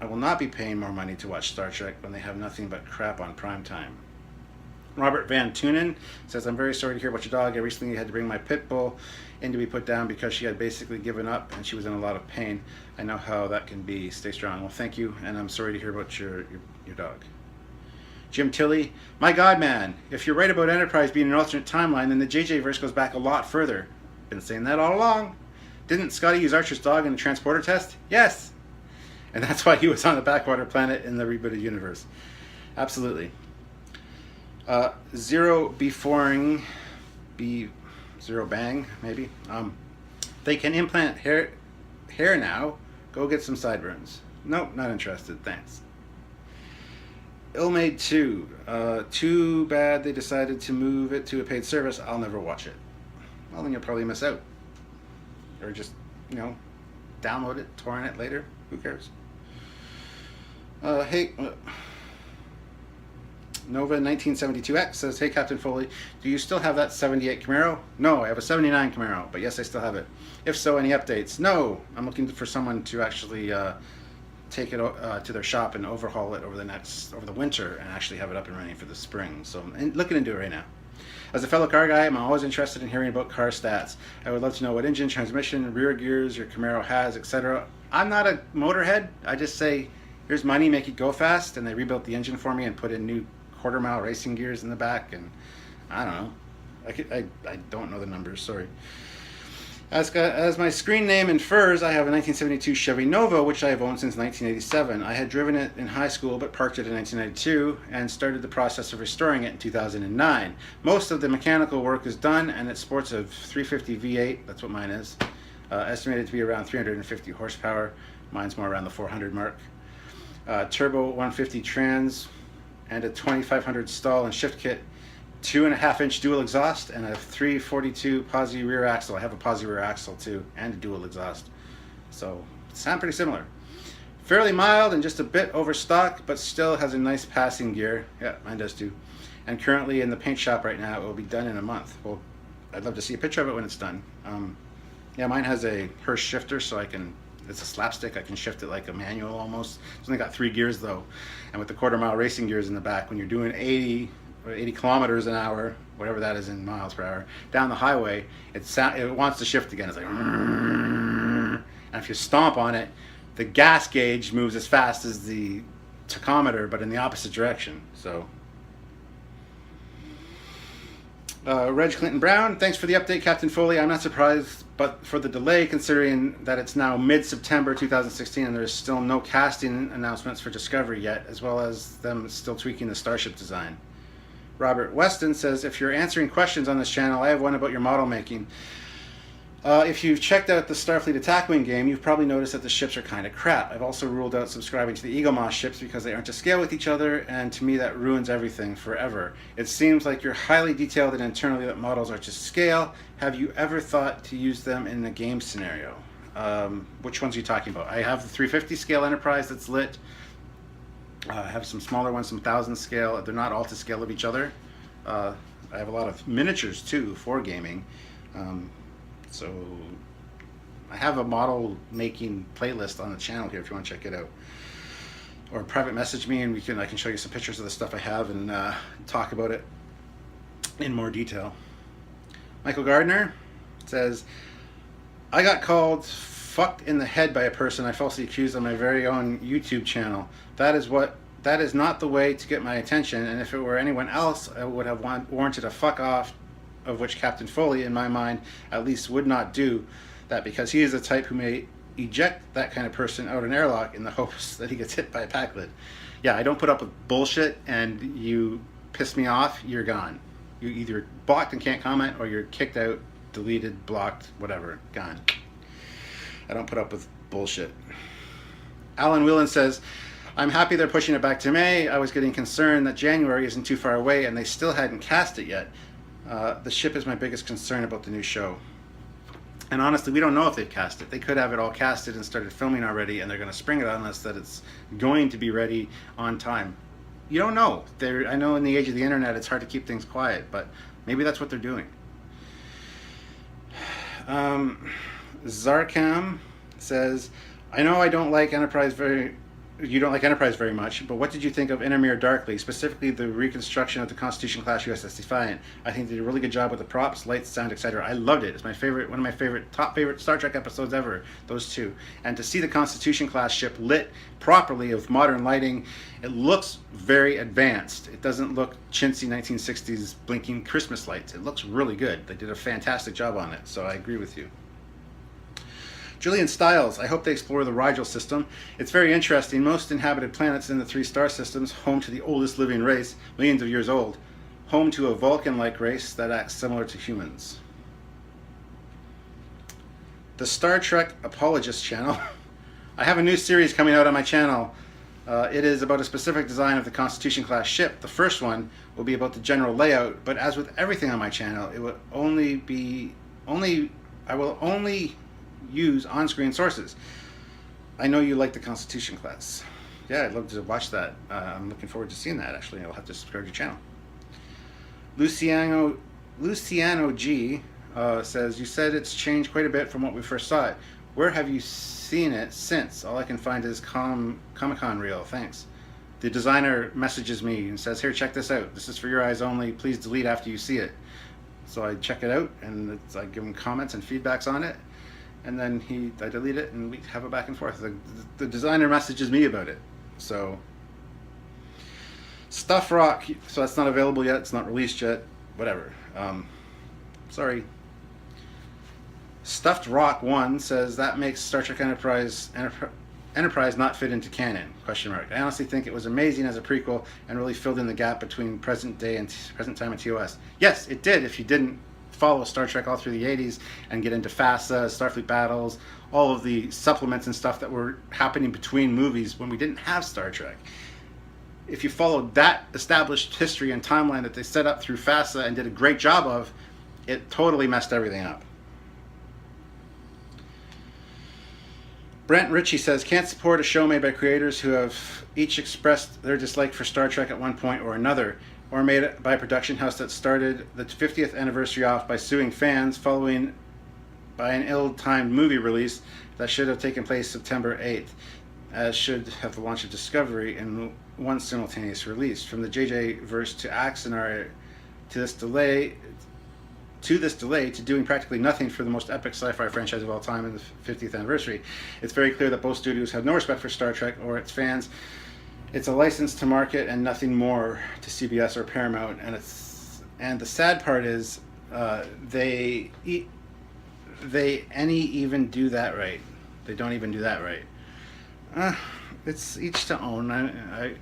will not be paying more money to watch Star Trek when they have nothing but crap on primetime. Robert Van Tunen says, I'm very sorry to hear about your dog. I recently had to bring my pit bull in to be put down because she had basically given up and she was in a lot of pain. I know how that can be. Stay strong. Well, thank you, and I'm sorry to hear about your dog. Jim Tilley, my God, man, if you're right about Enterprise being an alternate timeline, then the JJ verse goes back a lot further. Been saying that all along. Didn't Scotty use Archer's dog in the transporter test? Yes. And that's why he was on the backwater planet in the rebooted universe. Absolutely. Zero Bang, maybe. They can implant hair now. Go get some sideburns. Nope, not interested. Thanks. Ill-Made 2. Too bad they decided to move it to a paid service. I'll never watch it. Well, then you'll probably miss out. Or just, download it, torrent it later. Who cares? Hey, Nova 1972X says, hey, Captain Foley, do you still have that 78 Camaro? No, I have a 79 Camaro, but yes, I still have it. If so, any updates? No, I'm looking for someone to actually take it to their shop and overhaul it over the winter and actually have it up and running for the spring. So I'm looking into it right now. As a fellow car guy, I'm always interested in hearing about car stats. I would love to know what engine, transmission, rear gears your Camaro has, etc. I'm not a motorhead. I just say, here's money, make it go fast, and they rebuilt the engine for me and put in new quarter-mile racing gears in the back, and I don't know. I don't know the numbers, sorry. As my screen name infers, I have a 1972 Chevy Nova, which I have owned since 1987. I had driven it in high school, but parked it in 1992, and started the process of restoring it in 2009. Most of the mechanical work is done, and it sports a 350 V8, that's what mine is, estimated to be around 350 horsepower. Mine's more around the 400 mark. Turbo 150 trans, and a 2500 stall and shift kit, 2.5-inch dual exhaust, and a 342 posi rear axle. I have a posi rear axle too, and a dual exhaust. So, sound pretty similar. Fairly mild and just a bit over stock, but still has a nice passing gear. Yeah, mine does too. And currently in the paint shop right now. It will be done in a month. Well, I'd love to see a picture of it when it's done. Yeah, mine has a Hirsch shifter, so it's a slapstick. I can shift it like a manual almost. It's only got 3 gears though. And with the quarter-mile racing gears in the back, when you're doing 80 kilometers an hour, whatever that is in miles per hour, down the highway, it wants to shift again. It's like, and if you stomp on it, the gas gauge moves as fast as the tachometer, but in the opposite direction. So, Reg Clinton Brown, thanks for the update, Captain Foley. I'm not surprised, but for the delay, considering that it's now mid-September 2016 and there's still no casting announcements for Discovery yet, as well as them still tweaking the Starship design. Robert Weston says, if you're answering questions on this channel, I have one about your model making. If you've checked out the Starfleet Attack Wing game, you've probably noticed that the ships are kind of crap. I've also ruled out subscribing to the Eagle Moss ships because they aren't to scale with each other, and to me that ruins everything forever. It seems like you're highly detailed and internally that models are to scale. Have you ever thought to use them in a game scenario? Which ones are you talking about? I have the 350 scale Enterprise that's lit. I have some smaller ones, some 1000 scale. They're not all to scale of each other. I have a lot of miniatures too for gaming. So I have a model making playlist on the channel here if you want to check it out. Or private message me and I can show you some pictures of the stuff I have and talk about it in more detail. Michael Gardner says, I got called fucked in the head by a person I falsely accused on my very own YouTube channel. That is not the way to get my attention, and if it were anyone else, I would have warranted a fuck off, of which Captain Foley, in my mind, at least would not do that, because he is the type who may eject that kind of person out an airlock in the hopes that he gets hit by a pack lid. Yeah, I don't put up with bullshit, and you piss me off, you're gone. You either blocked and can't comment, or you're kicked out, deleted, blocked, whatever, gone. I don't put up with bullshit. Alan Whelan says, I'm happy they're pushing it back to May. I was getting concerned that January isn't too far away and they still hadn't cast it yet. The ship is my biggest concern about the new show. And honestly, we don't know if they've cast it. They could have it all casted and started filming already, and they're going to spring it on us that it's going to be ready on time. You don't know. I know in the age of the internet it's hard to keep things quiet, but maybe that's what they're doing. Zarkam says, I know you don't like Enterprise very much, but what did you think of Intermere Darkly, specifically the reconstruction of the Constitution-class USS Defiant? I think they did a really good job with the props, lights, sound, etc. I loved it. It's my favorite, one of my top favorite Star Trek episodes ever, those two. And to see the Constitution-class ship lit properly with modern lighting, it looks very advanced. It doesn't look chintzy 1960s blinking Christmas lights. It looks really good. They did a fantastic job on it, so I agree with you. Julian Stiles, I hope they explore the Rigel system. It's very interesting. Most inhabited planets in the 3 star systems, home to the oldest living race, millions of years old, home to a Vulcan-like race that acts similar to humans. The Star Trek Apologist channel. I have a new series coming out on my channel. It is about a specific design of the Constitution class ship. The first one will be about the general layout, but as with everything on my channel, it will I will only use on-screen sources. I know you like the Constitution class. Yeah, I'd love to watch that. I'm looking forward to seeing that, actually. I'll have to subscribe to your channel. Luciano G says, you said it's changed quite a bit from what we first saw it. Where have you seen it since? All I can find is Comic-Con reel. Thanks. The designer messages me and says, here, check this out. This is for your eyes only. Please delete after you see it. So I check it out, and I give him comments and feedbacks on it. And then I delete it, and we have a back and forth. The designer messages me about it. So, Stuff Rock. So that's not available yet. It's not released yet. Whatever. Sorry. Stuffed Rock 1 says that makes Star Trek Enterprise not fit into canon? Question mark. I honestly think it was amazing as a prequel and really filled in the gap between present day and present time and TOS. Yes, it did. If you didn't follow Star Trek all through the 80s and get into FASA, Starfleet Battles, all of the supplements and stuff that were happening between movies when we didn't have Star Trek. If you followed that established history and timeline that they set up through FASA and did a great job of, it totally messed everything up. Brent Ritchie says, can't support a show made by creators who have each expressed their dislike for Star Trek at one point or another, or made it by a production house that started the 50th anniversary off by suing fans following by an ill-timed movie release that should have taken place September 8th, as should have the launch of Discovery in one simultaneous release. From the JJ verse to Axanar to this delay to doing practically nothing for the most epic sci-fi franchise of all time in the 50th anniversary, it's very clear that both studios have no respect for Star Trek or its fans. It's a license to market and nothing more to CBS or Paramount. And the sad part is they even do that right. They don't even do that right. It's each to own.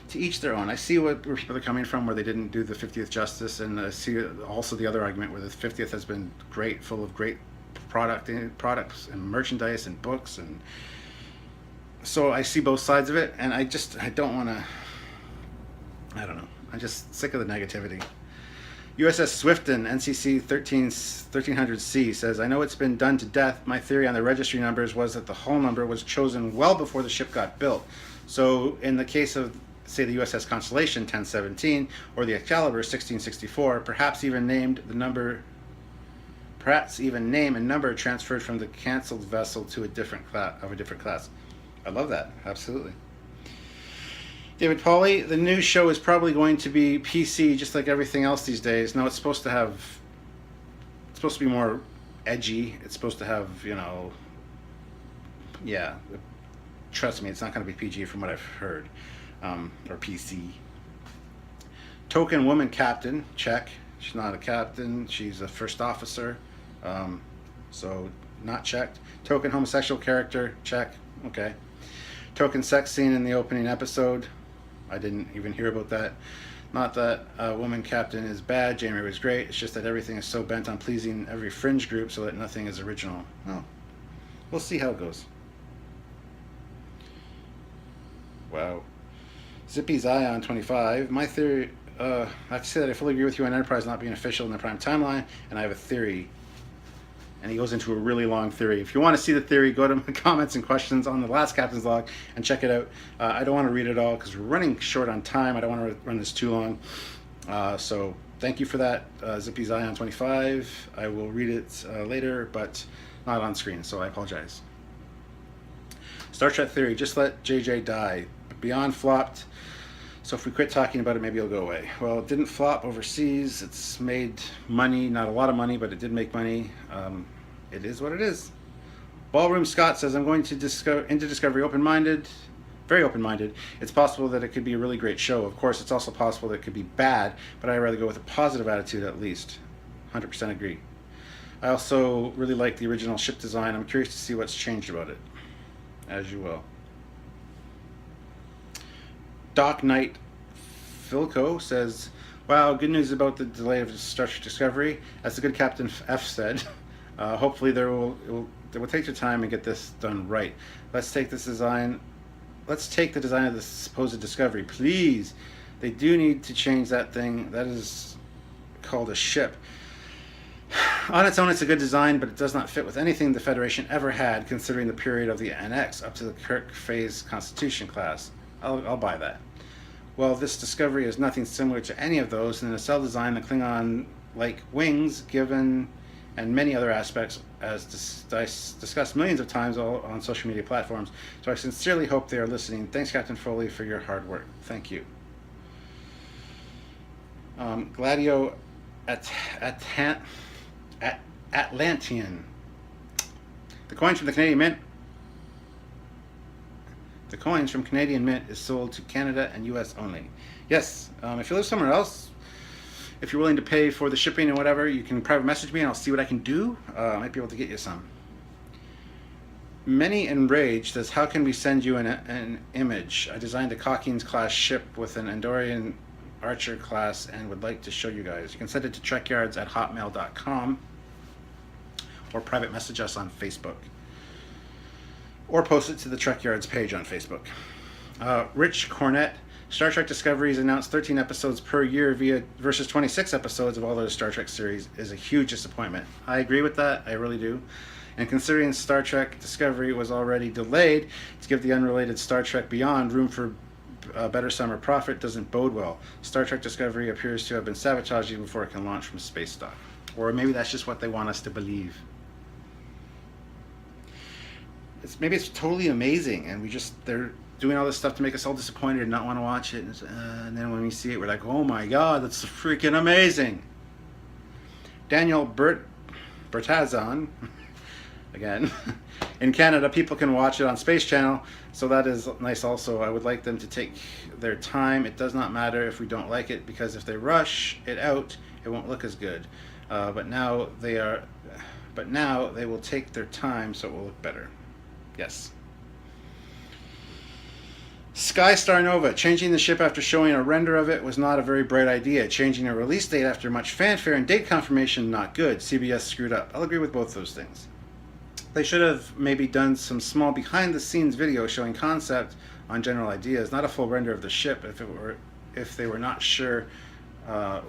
To each their own. I see where people are coming from, where they didn't do the 50th justice, and I see also the other argument where the 50th has been great, full of great products and merchandise and books, and so I see both sides of it, and I don't want to. I don't know. I'm just sick of the negativity. USS Swifton, NCC 1300C, says, I know it's been done to death. My theory on the registry numbers was that the hull number was chosen well before the ship got built. So in the case of, say, the USS Constellation 1017 or the Excalibur 1664, perhaps even name a number transferred from the canceled vessel to a different class. I love that. Absolutely. David Pauly, the new show is probably going to be PC, just like everything else these days. No, it's supposed to be more edgy. It's supposed to have, trust me, it's not going to be PG from what I've heard. Or PC. Token woman captain, check. She's not a captain, she's a first officer. So not checked. Token homosexual character, check. Okay. Token sex scene in the opening episode. I didn't even hear about that. Not that woman captain is bad, Jamie was great. It's just that everything is so bent on pleasing every fringe group so that nothing is original. Oh. We'll see how it goes. Wow. Zippy's Ion 25. My theory, I have to say that I fully agree with you on Enterprise not being official in the prime timeline, and I have a theory. And he goes into a really long theory. If you want to see the theory, go to my comments and questions on the last Captain's Log and check it out. I don't want to read it all because we're running short on time. I don't want to run this too long. So thank you for that, Zippy's Ion 25. I will read it later, but not on screen, so I apologize. Star Trek theory, just let JJ die. Beyond flopped, so if we quit talking about it, maybe it'll go away. Well, it didn't flop overseas. It's made money, not a lot of money, but it did make money. It is what it is. Ballroom Scott says, I'm going to into Discovery open-minded, very open-minded. It's possible that it could be a really great show. Of course, it's also possible that it could be bad, but I'd rather go with a positive attitude at least. 100% agree. I also really like the original ship design. I'm curious to see what's changed about it. As you will. Doc Knight Philco says, wow, good news about the delay of Star Trek Discovery. As the good Captain F said, Hopefully they will take their time and get this done right. Let's take this design. Let's take the design of the supposed discovery, please. They do need to change that thing. That is called a ship. On its own, it's a good design, but it does not fit with anything the Federation ever had, considering the period of the NX up to the Kirk phase Constitution class. I'll buy that. Well, this discovery is nothing similar to any of those, and the cell design, the Klingon-like wings, given, and many other aspects, as discussed millions of times on social media platforms. So I sincerely hope they are listening. Thanks, Captain Foley, for your hard work. Thank you. Gladio Atlantean. The coins from the Canadian Mint. The coins from Canadian Mint is sold to Canada and U.S. only. Yes, if you live somewhere else, if you're willing to pay for the shipping and whatever, you can private message me and I'll see what I can do. I might be able to get you some. Many Enraged says, how can we send you an image? I designed a Cockings class ship with an Andorian Archer class and would like to show you guys. You can send it to trekyards@hotmail.com or private message us on Facebook. Or post it to the Trekyards page on Facebook. Rich Cornett, Star Trek Discovery's announced 13 episodes per year versus 26 episodes of all the Star Trek series is a huge disappointment. I agree with that, I really do. And considering Star Trek Discovery was already delayed, to give the unrelated Star Trek Beyond room for better summer profit doesn't bode well. Star Trek Discovery appears to have been sabotaged even before it can launch from space dock. Or maybe that's just what they want us to believe. Maybe it's totally amazing and they're doing all this stuff to make us all disappointed and not want to watch it, and then when we see it we're like, oh my god, that's freaking amazing. Daniel Bertazon again, in Canada people can watch it on Space Channel, so that is nice also. I would like them to take their time. It does not matter if we don't like it, because if they rush it out it won't look as good, but now they will take their time so it will look better. Yes. Sky Star Nova, changing the ship after showing a render of it was not a very bright idea. Changing a release date after much fanfare and date confirmation, not good. CBS screwed up. I'll agree with both those things. They should have maybe done some small behind-the-scenes video showing concept on general ideas, not a full render of the ship if they were not sure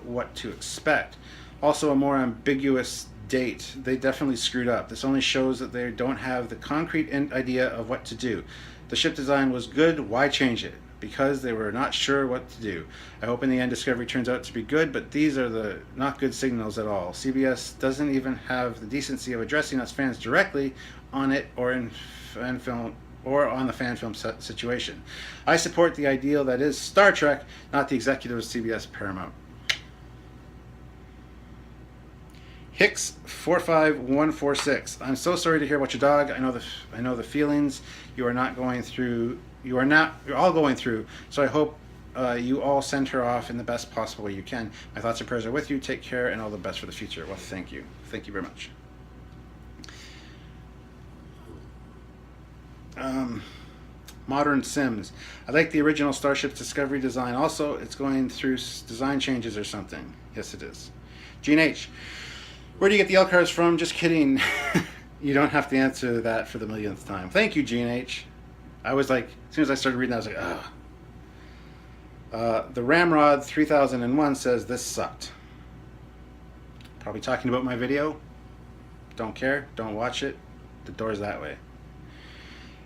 what to expect. Also, a more ambiguous date. They definitely screwed up. This only shows that they don't have the concrete idea of what to do. The ship design was good, why change it? Because they were not sure what to do. I hope in the end Discovery turns out to be good, but these are the not good signals at all. CBS doesn't even have the decency of addressing us fans directly on it or in fan film or on the fan film situation. I support the ideal that is Star Trek, not the executives of CBS Paramount. Hicks 45146. I'm so sorry to hear about your dog. I know the feelings you are not going through. You're all going through. So I hope you all send her off in the best possible way you can. My thoughts and prayers are with you. Take care and all the best for the future. Well, thank you. Thank you very much. Modern Sims. I like the original Starship Discovery design. Also, it's going through design changes or something. Yes, it is. Gene H. Where do you get the LCARs from? Just kidding. You don't have to answer that for the millionth time. Thank you, Gene H. I was like, as soon as I started reading that, I was like, ugh. The Ramrod 3001 says, this sucked. Probably talking about my video. Don't care. Don't watch it. The door's that way.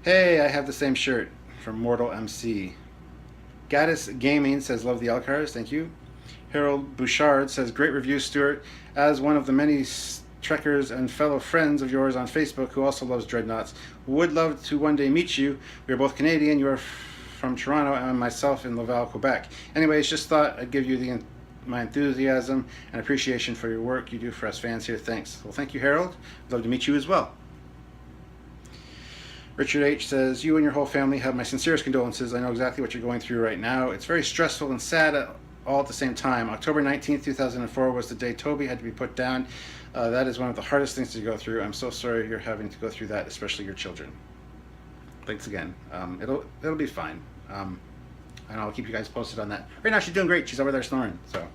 Hey, I have the same shirt from Mortal MC. Gaddis Gaming says, love the LCARs. Thank you. Harold Bouchard says, great review, Stuart. As one of the many trekkers and fellow friends of yours on Facebook who also loves Dreadnoughts, would love to one day meet you. We are both Canadian. You are from Toronto and myself in Laval, Quebec. Anyways, just thought I'd give you my enthusiasm and appreciation for your work you do for us fans here. Thanks. Well, thank you, Harold. I'd love to meet you as well. Richard H. says, you and your whole family have my sincerest condolences. I know exactly what you're going through right now. It's very stressful and sad all at the same time. October 19th, 2004 was the day Toby had to be put down. That is one of the hardest things to go through. I'm so sorry you're having to go through that, especially your children. Thanks again. It'll be fine. And I'll keep you guys posted on that. Right now she's doing great. She's over there snoring. So,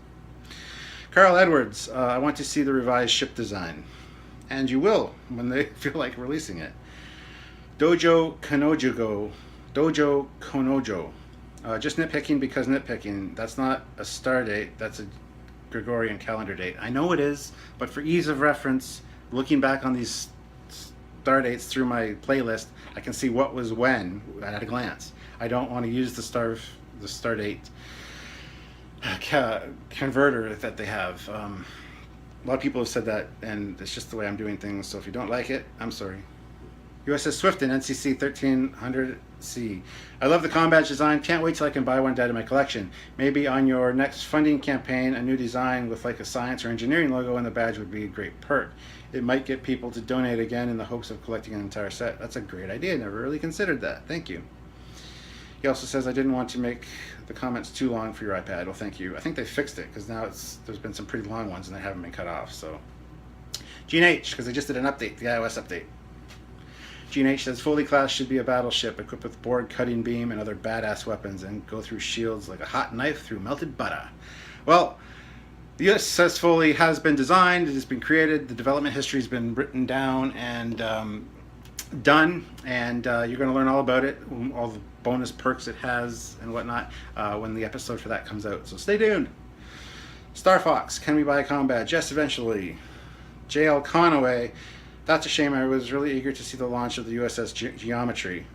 Carl Edwards, I want to see the revised ship design. And you will when they feel like releasing it. Dojo Kanojugo. Dojo Konojo. Just nitpicking because nitpicking. That's not a star date. That's a Gregorian calendar date. I know it is, but for ease of reference, looking back on these star dates through my playlist, I can see what was when at a glance. I don't want to use the star date converter that they have. A lot of people have said that, and it's just the way I'm doing things. So if you don't like it, I'm sorry. USS Swifton, NCC 1300C. I love the com badge design. Can't wait till I can buy one to add to my collection. Maybe on your next funding campaign, a new design with like a science or engineering logo on the badge would be a great perk. It might get people to donate again in the hopes of collecting an entire set. That's a great idea. Never really considered that. Thank you. He also says, I didn't want to make the comments too long for your iPad. Well, thank you. I think they fixed it because now there's been some pretty long ones and they haven't been cut off. So, Gene H, because they just did an update, the iOS update. Gene H says, Foley class should be a battleship equipped with board cutting beam and other badass weapons and go through shields like a hot knife through melted butter. Well, the USS Foley has been designed, it has been created, the development history has been written down and done, and you're going to learn all about it, all the bonus perks it has and whatnot when the episode for that comes out. So stay tuned. Star Fox, can we buy a com badge? Yes, eventually. JL Conaway, that's a shame. I was really eager to see the launch of the USS Geometry.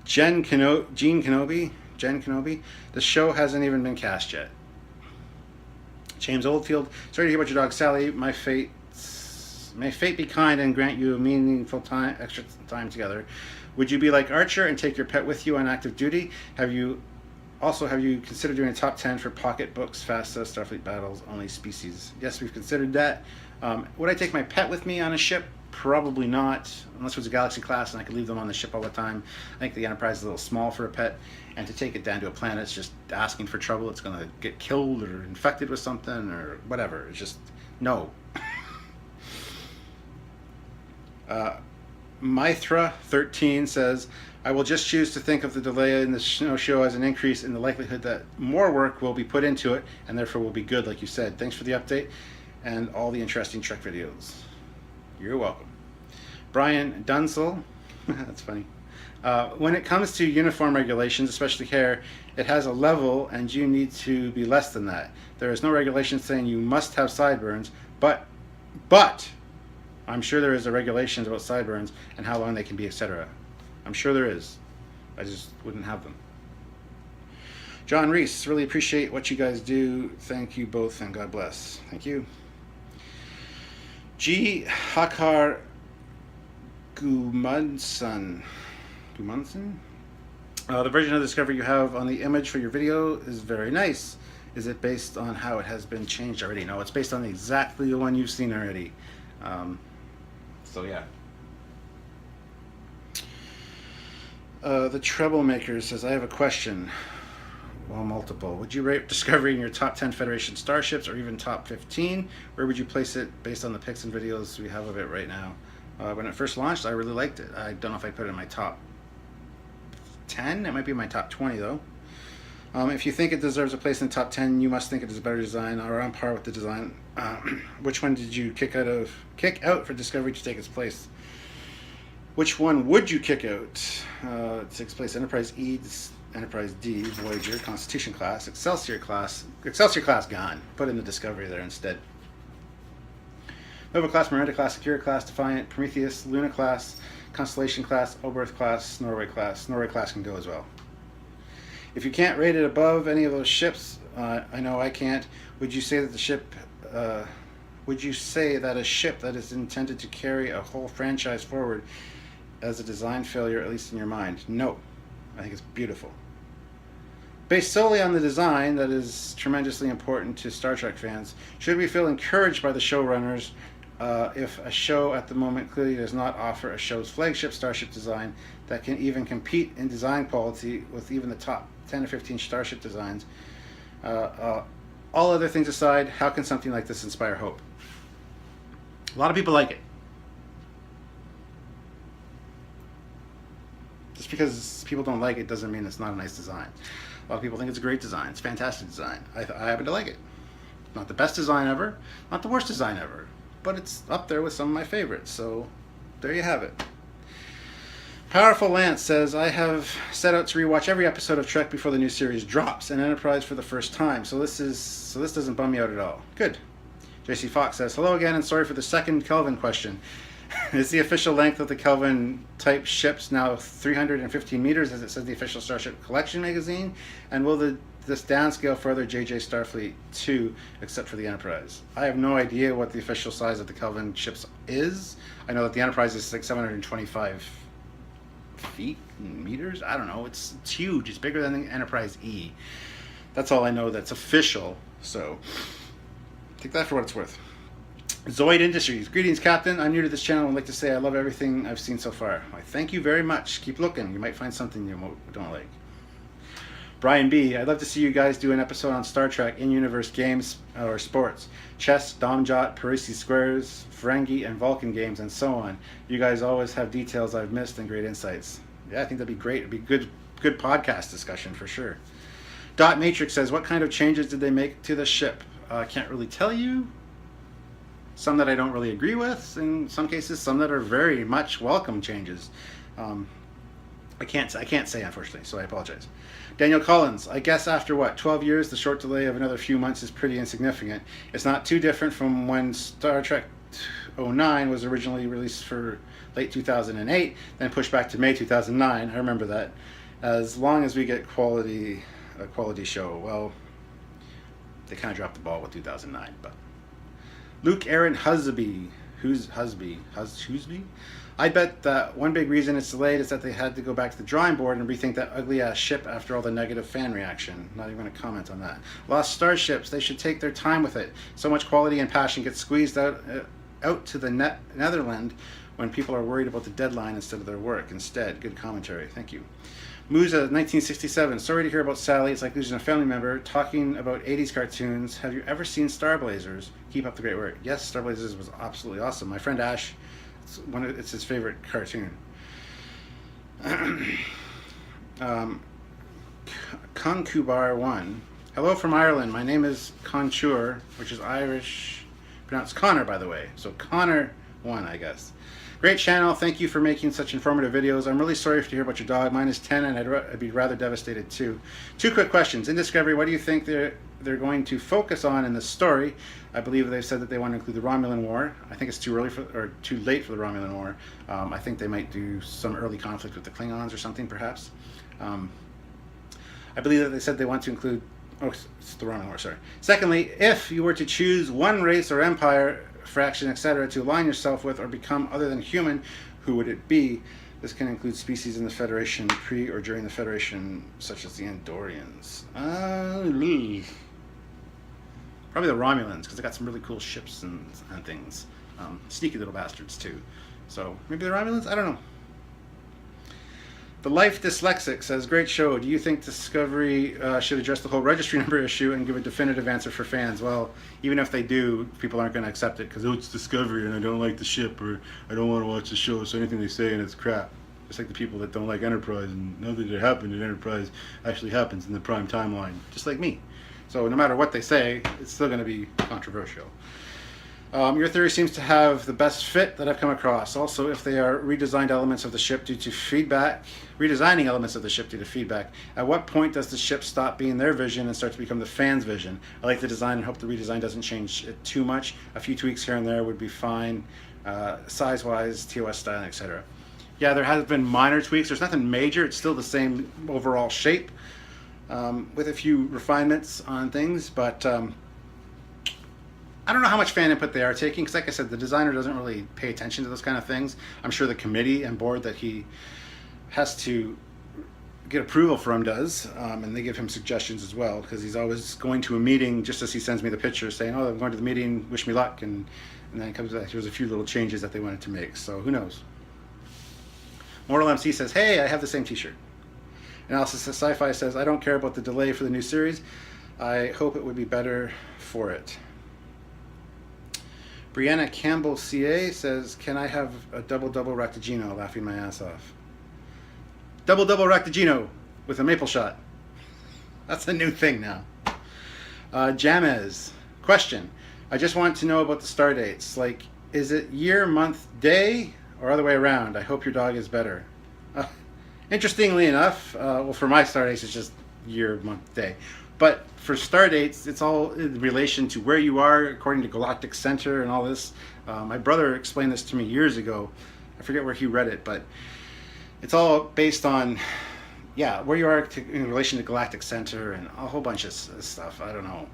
Jen Kenobi, the show hasn't even been cast yet. James Oldfield, sorry to hear about your dog Sally. May fate be kind and grant you a meaningful extra time together. Would you be like Archer and take your pet with you on active duty? Have you considered doing a top 10 for pocket books, FASTA, Starfleet battles, only species? Yes, we've considered that. Would I take my pet with me on a ship? Probably not, unless it was a Galaxy class and I could leave them on the ship all the time. I think the Enterprise is a little small for a pet, and to take it down to a planet, it's just asking for trouble. It's going to get killed or infected with something or whatever. It's just, no. Mithra13 says, I will just choose to think of the delay in the show as an increase in the likelihood that more work will be put into it and therefore will be good, like you said. Thanks for the update and all the interesting Trek videos. You're welcome. Brian Dunsel, that's funny. When it comes to uniform regulations, especially hair, it has a level and you need to be less than that. There is no regulation saying you must have sideburns, but I'm sure there is a regulation about sideburns and how long they can be, etc. I'm sure there is. I just wouldn't have them. John Reese, really appreciate what you guys do. Thank you both and God bless. Thank you. G. Hakar Gumundson. The version of Discovery you have on the image for your video is very nice. Is it based on how it has been changed already? No, it's based on exactly the one you've seen already. So yeah. The Troublemaker says, I have a question. Well, multiple. Would you rate Discovery in your top 10 Federation starships or even top 15? Where would you place it based on the pics and videos we have of it right now? When it first launched, I really liked it. I don't know if I put it in my top 10. It might be in my top 20 though. If you think it deserves a place in the top 10, you must think it is a better design or on par with the design. Which one did you kick out for Discovery to take its place? Which one would you kick out? It takes place Enterprise E, Enterprise D, Voyager, Constitution class, Excelsior class gone. Put in the Discovery there instead. Nova class, Miranda class, Akira class, Defiant, Prometheus, Luna class, Constellation class, Oberth class, Norway class. Norway class can go as well. If you can't rate it above any of those ships, I know I can't. Would you say that a ship that is intended to carry a whole franchise forward as a design failure, at least in your mind? No. I think it's beautiful. Based solely on the design that is tremendously important to Star Trek fans, should we feel encouraged by the showrunners if a show at the moment clearly does not offer a show's flagship starship design that can even compete in design quality with even the top 10 or 15 starship designs? All other things aside, how can something like this inspire hope? A lot of people like it. Just because people don't like it doesn't mean it's not a nice design. A lot of people think it's a great design. It's a fantastic design. I happen to like it. Not the best design ever, not the worst design ever, but it's up there with some of my favorites. So there you have it. Powerful Lance says, I have set out to rewatch every episode of Trek before the new series drops, and Enterprise for the first time. So this doesn't bum me out at all. Good. JC Fox says, hello again, and sorry for the second Kelvin question. Is the official length of the Kelvin type ships now 315 meters, as it says the official Starship Collection magazine? And will this downscale further JJ Starfleet 2, except for the Enterprise? I have no idea what the official size of the Kelvin ships is. I know that the Enterprise is like 725 feet, meters. I don't know. It's huge. It's bigger than the Enterprise E. That's all I know. That's official. So take that for what it's worth. Zoid Industries. Greetings, Captain. I'm new to this channel and would like to say I love everything I've seen so far. Why, thank you very much. Keep looking. You might find something you don't like. Brian B. I'd love to see you guys do an episode on Star Trek in-universe games or sports. Chess, Domjot, Parisi Squares, Ferengi, and Vulcan games, and so on. You guys always have details I've missed and great insights. Yeah, I think that'd be great. It'd be good podcast discussion for sure. Dot Matrix says, what kind of changes did they make to the ship? I can't really tell you. Some that I don't really agree with. In some cases, some that are very much welcome changes. I can't say, unfortunately, so I apologize. Daniel Collins, I guess after 12 years, the short delay of another few months is pretty insignificant. It's not too different from when Star Trek 09 was originally released for late 2008, then pushed back to May 2009. I remember that. As long as we get a quality show. Well, they kind of dropped the ball with 2009, but. Luke Aaron Husby. Who's Husby? Husby? I bet that one big reason it's delayed is that they had to go back to the drawing board and rethink that ugly-ass ship after all the negative fan reaction. Not even going to comment on that. Lost Starships, they should take their time with it. So much quality and passion gets squeezed out to the Netherlands when people are worried about the deadline instead of their work. Instead, good commentary. Thank you. Musa, 1967. Sorry to hear about Sally. It's like losing a family member. Talking about 80s cartoons. Have you ever seen Star Blazers? Keep up the great work. Yes, Star Blazers was absolutely awesome. My friend Ash, it's his favorite cartoon. Concubar 1. Hello from Ireland. My name is Contour, which is Irish, pronounced Connor, by the way. So Connor 1, I guess. Great channel. Thank you for making such informative videos. I'm really sorry to hear about your dog. Mine is 10, and I'd be rather devastated too. Two quick questions. In Discovery, what do you think they're going to focus on in the story? I believe they've said that they want to include the Romulan War. I think it's too late for the Romulan War. I think they might do some early conflict with the Klingons or something, perhaps. I believe that they said they want to include. Oh, it's the Romulan War. Sorry. Secondly, if you were to choose one race or empire, fraction, etc., to align yourself with or become other than human, who would it be? This can include species in the Federation pre or during the Federation, such as the Andorians. Probably the Romulans, because they got some really cool ships and things. Sneaky little bastards, too. So, maybe the Romulans? I don't know. The Life Dyslexic says, great show. Do you think Discovery should address the whole registry number issue and give a definitive answer for fans? Well, even if they do, people aren't going to accept it because, oh, it's Discovery and I don't like the ship, or I don't want to watch the show, so anything they say and it's crap. Just like the people that don't like Enterprise and know that it happened in Enterprise actually happens in the prime timeline. Just like me. So no matter what they say, it's still going to be controversial. Your theory seems to have the best fit that I've come across. Also, if they are redesigning elements of the ship due to feedback, at what point does the ship stop being their vision and start to become the fans' vision? I like the design and hope the redesign doesn't change it too much. A few tweaks here and there would be fine, size-wise, TOS style, etc. Yeah, there has been minor tweaks. There's nothing major. It's still the same overall shape, with a few refinements on things, but I don't know how much fan input they are taking, because like I said, the designer doesn't really pay attention to those kind of things. I'm sure the committee and board that he has to get approval from does, and they give him suggestions as well, because he's always going to a meeting just as he sends me the picture saying, oh, I'm going to the meeting, wish me luck, and then it comes back, there's a few little changes that they wanted to make, so who knows. Mortal MC says, hey, I have the same t-shirt. Analysis of Sci-Fi says, I don't care about the delay for the new series. I hope it would be better for it. Brianna Campbell CA says, can I have a double Ractigino? Laughing my ass off. Double Ractigino with a maple shot. That's a new thing now. Jamez, Question. I just want to know about the star dates. Like, is it year, month, day, or other way around? I hope your dog is better. Uh, Interestingly enough, well, for my star dates, it's just year, month, day. But for star dates, it's all in relation to where you are according to galactic center and all this. My brother explained this to me years ago. I forget where he read it, but it's all based on, yeah, where you are in relation to galactic center and a whole bunch of stuff. I don't know.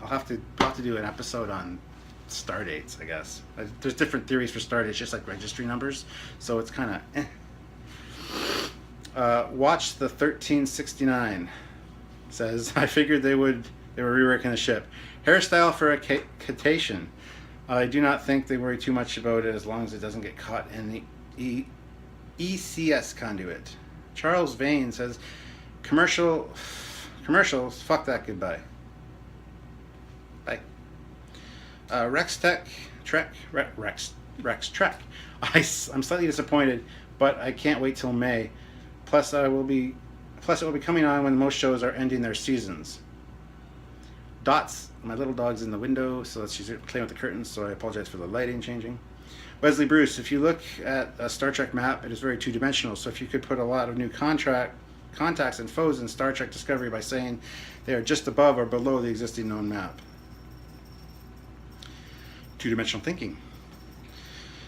I'll have to do an episode on star dates, I guess. There's different theories for star dates, just like registry numbers. So it's kind of watch the 1369. Says, I figured they were reworking the ship. Hairstyle for a Cetacean. I do not think they worry too much about it as long as it doesn't get caught in the ECS conduit. Charles Vane says, commercials, fuck that, goodbye. Bye. Rex Trek. I'm slightly disappointed, but I can't wait till May. Plus, it will be coming on when most shows are ending their seasons. Dots, my little dog's in the window, so she's playing with the curtains, so I apologize for the lighting changing. Wesley Bruce, if you look at a Star Trek map, it is very two-dimensional, so if you could put a lot of new contacts and foes in Star Trek Discovery by saying they are just above or below the existing known map. Two-dimensional thinking.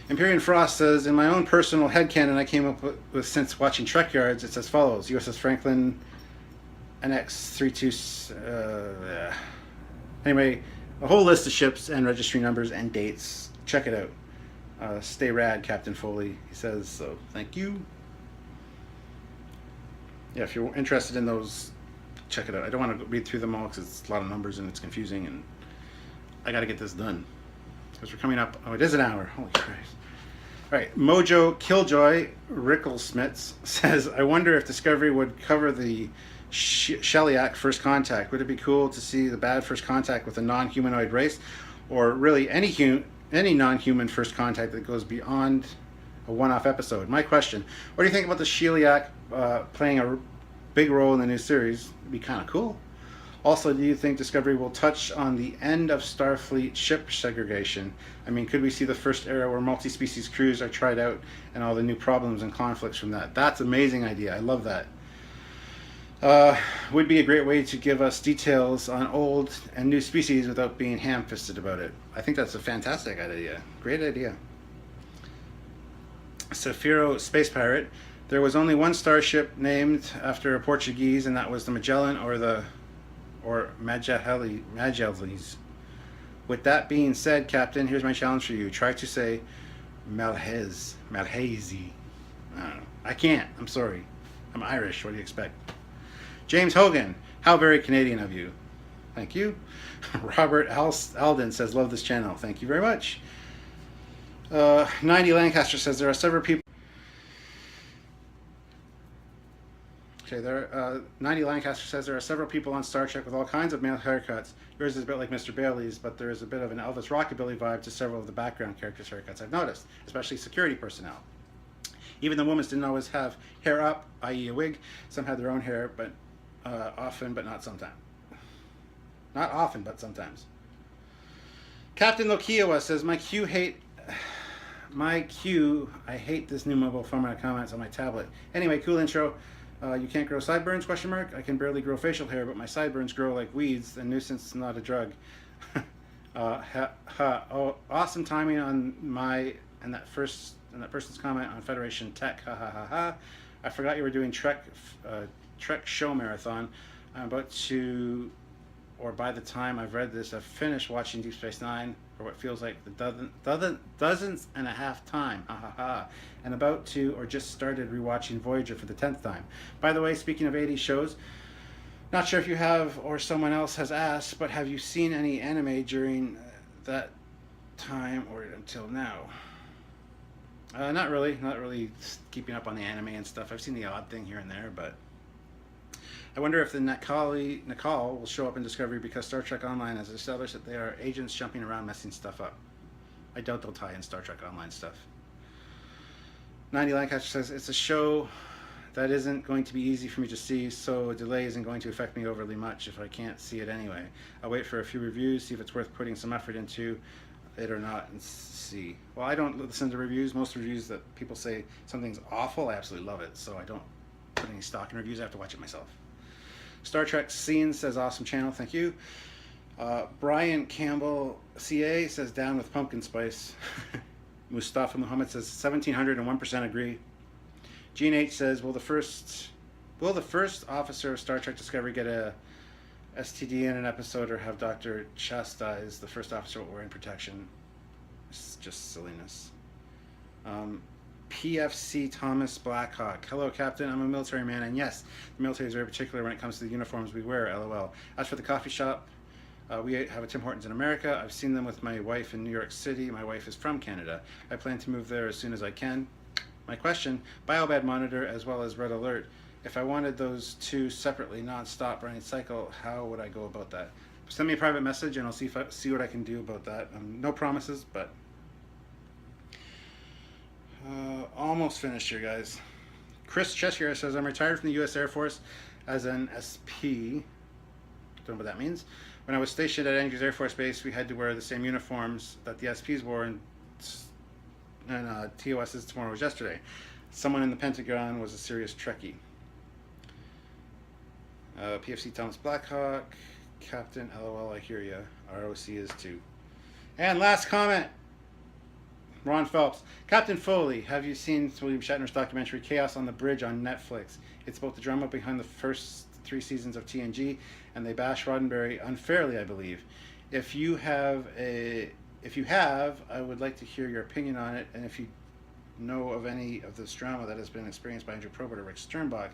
Imperial Frost says, in my own personal headcanon I came up with since watching Trekyards, it's as follows. USS Franklin, NX-32... Anyway, a whole list of ships and registry numbers and dates. Check it out. Stay rad, Captain Foley. He says, so thank you. Yeah, if you're interested in those, check it out. I don't want to read through them all because it's a lot of numbers and it's confusing, and I got to get this done. Because we're coming up, oh, it is an hour. Holy Christ. All right, Mojo Killjoy Ricklesmiths says, I wonder if Discovery would cover the Shellyak First Contact. Would it be cool to see the bad first contact with a non-humanoid race, or really any non-human first contact that goes beyond a one-off episode? My question, what do you think about the Shellyak playing a big role in the new series? It'd be kind of cool. Also, do you think Discovery will touch on the end of Starfleet ship segregation? I mean, could we see the first era where multi-species crews are tried out and all the new problems and conflicts from that? That's an amazing idea. I love that. Would be a great way to give us details on old and new species without being ham-fisted about it. I think that's a fantastic idea. Great idea. Safiro Space Pirate. There was only one starship named after a Portuguese, and that was the Magellan or Magellan. With that being said, Captain, here's my challenge for you. Try to say Malhazy. I don't know. I can't. I'm sorry. I'm Irish. What do you expect? James Hogan. How very Canadian of you. Thank you. Robert Alden says, love this channel. Thank you very much. 90 Lancaster says, there are several people. Okay, 90 Lancaster says there are several people on Star Trek with all kinds of male haircuts. Yours is a bit like Mr. Bailey's, but there is a bit of an Elvis Rockabilly vibe to several of the background characters' haircuts I've noticed, especially security personnel. Even the women didn't always have hair up, i.e. a wig. Some had their own hair, but often, but not sometimes. Not often, but sometimes. Captain Lokiowa says, I hate this new mobile format comments on my tablet. Anyway, cool intro. You can't grow sideburns, question mark? I can barely grow facial hair, but my sideburns grow like weeds. A nuisance, not a drug. Awesome timing on that person's comment on Federation Tech. Ha ha ha ha. I forgot you were doing Trek show marathon. I'm about to, or by the time I've read this, I've finished watching Deep Space Nine for what feels like the dozens and a half time. Ha ha ha. And about to, or just started rewatching Voyager for the 10th time. By the way, speaking of 80s shows, not sure if you have or someone else has asked, but have you seen any anime during that time or until now? Not really keeping up on the anime and stuff. I've seen the odd thing here and there, but I wonder if the Nakal will show up in Discovery because Star Trek Online has established that they are agents jumping around messing stuff up. I doubt they'll tie in Star Trek Online stuff. 90 Lancaster says, it's a show that isn't going to be easy for me to see, so a delay isn't going to affect me overly much if I can't see it anyway. I'll wait for a few reviews, see if it's worth putting some effort into it or not, and see. Well, I don't listen to reviews. Most reviews that people say something's awful, I absolutely love it, so I don't put any stock in reviews. I have to watch it myself. Star Trek Scene says, awesome channel, thank you. Brian Campbell CA says, down with pumpkin spice. Mustafa Muhammad says 1701% agree. Gene H says, will the first officer of Star Trek Discovery get a STD in an episode, or have Dr. chastise the first officer wearing protection? It's just silliness. PFC Thomas Blackhawk. Hello, Captain. I'm a military man, and yes, the military is very particular when it comes to the uniforms we wear, LOL. As for the coffee shop, we have a Tim Hortons in America. I've seen them with my wife in New York City. My wife is from Canada. I plan to move there as soon as I can. My question, BioBad Monitor as well as Red Alert. If I wanted those two separately, non-stop running cycle, how would I go about that? Send me a private message and I'll see what I can do about that. No promises, but almost finished here, guys. Chris Cheshire says, I'm retired from the U.S. Air Force as an SP. Don't know what that means. When I was stationed at Andrews Air Force Base, we had to wear the same uniforms that the SPs wore, and TOS's tomorrow was yesterday. Someone in the Pentagon was a serious Trekkie. PFC Thomas Blackhawk, Captain, LOL, I hear ya. ROC is too. And last comment, Ron Phelps. Captain Foley, have you seen William Shatner's documentary Chaos on the Bridge on Netflix? It's about the drama behind the first 3 seasons of TNG, and they bash Roddenberry unfairly, I believe. If you have, I would like to hear your opinion on it, and if you know of any of this drama that has been experienced by Andrew Probert or Rick Sternbach.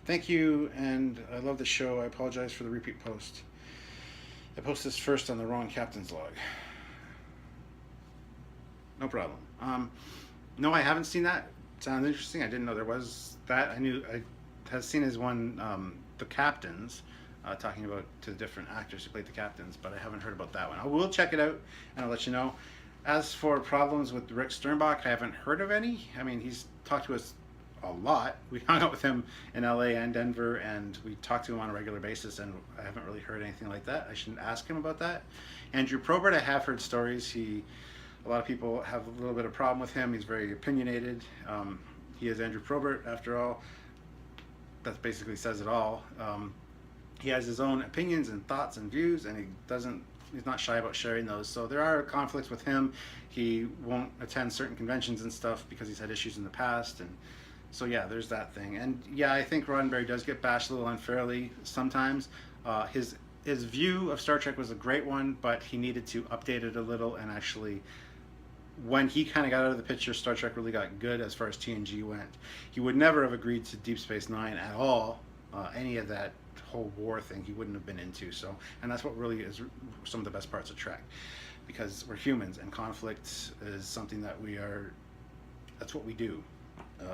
Thank you, and I love the show. I apologize for the repeat post. I posted this first on the wrong captain's log. No problem. No, I haven't seen that. Sounds interesting. I didn't know there was that. I had seen his one, the captains, talking about to the different actors who played the captains, but I haven't heard about that one. I will check it out, and I'll let you know. As for problems with Rick Sternbach, I haven't heard of any. I mean, he's talked to us a lot. We hung out with him in LA and Denver, and we talked to him on a regular basis, and I haven't really heard anything like that. I shouldn't ask him about that. Andrew Probert, I have heard stories. A lot of people have a little bit of problem with him. He's very opinionated. He is Andrew Probert, after all. That basically says it all. He has his own opinions and thoughts and views, and he's not shy about sharing those. So there are conflicts with him. He won't attend certain conventions and stuff because he's had issues in the past, and so yeah, there's that thing. And yeah, I think Roddenberry does get bashed a little unfairly sometimes. His view of Star Trek was a great one, but he needed to update it a little, and actually, when he kind of got out of the picture, Star Trek really got good as far as TNG went. He would never have agreed to Deep Space Nine at all. Any of that whole war thing he wouldn't have been into. So, and that's what really is some of the best parts of Trek, because we're humans, and conflict is something that that's what we do.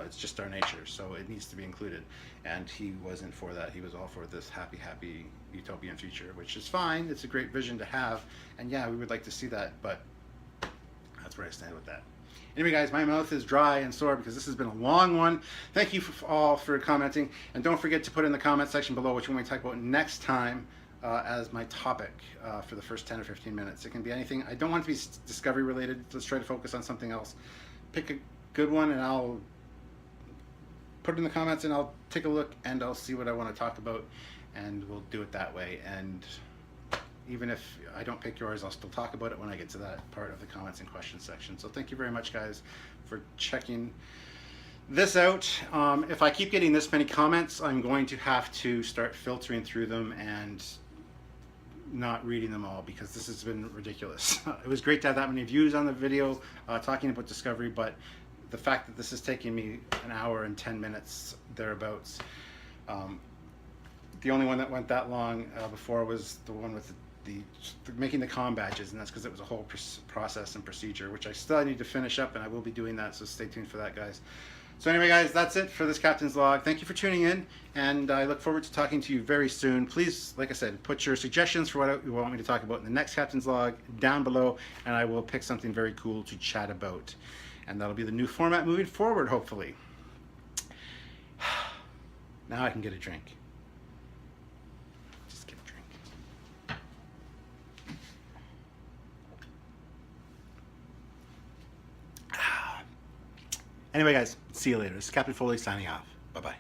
It's just our nature, so it needs to be included. And he wasn't for that. He was all for this happy utopian future, which is fine. It's a great vision to have, and yeah, we would like to see that, but that's where I stand with that. Anyway, guys, my mouth is dry and sore because this has been a long one. Thank you all for commenting, and don't forget to put in the comment section below which one we talk about next time as my topic for the first 10 or 15 minutes. It can be anything. I don't want it to be discovery related. Let's try to focus on something else. Pick a good one, and I'll put it in the comments, and I'll take a look, and I'll see what I want to talk about, and we'll do it that way. And even if I don't pick yours, I'll still talk about it when I get to that part of the comments and questions section. So thank you very much, guys, for checking this out. If I keep getting this many comments, I'm going to have to start filtering through them and not reading them all, because this has been ridiculous. It was great to have that many views on the video talking about Discovery, but the fact that this is taking me an hour and 10 minutes thereabouts. The only one that went that long before was the one with the making the comm badges, and that's because it was a whole process and procedure, which I still need to finish up, and I will be doing that, so stay tuned for that, guys. So anyway, guys, that's it for this Captain's Log. Thank you for tuning in, and I look forward to talking to you very soon. Please, like I said, put your suggestions for what you want me to talk about in the next Captain's Log down below, and I will pick something very cool to chat about. And that'll be the new format moving forward, hopefully. Now I can get a drink. Just get a drink. Anyway, guys, see you later. This is Captain Foley signing off. Bye-bye.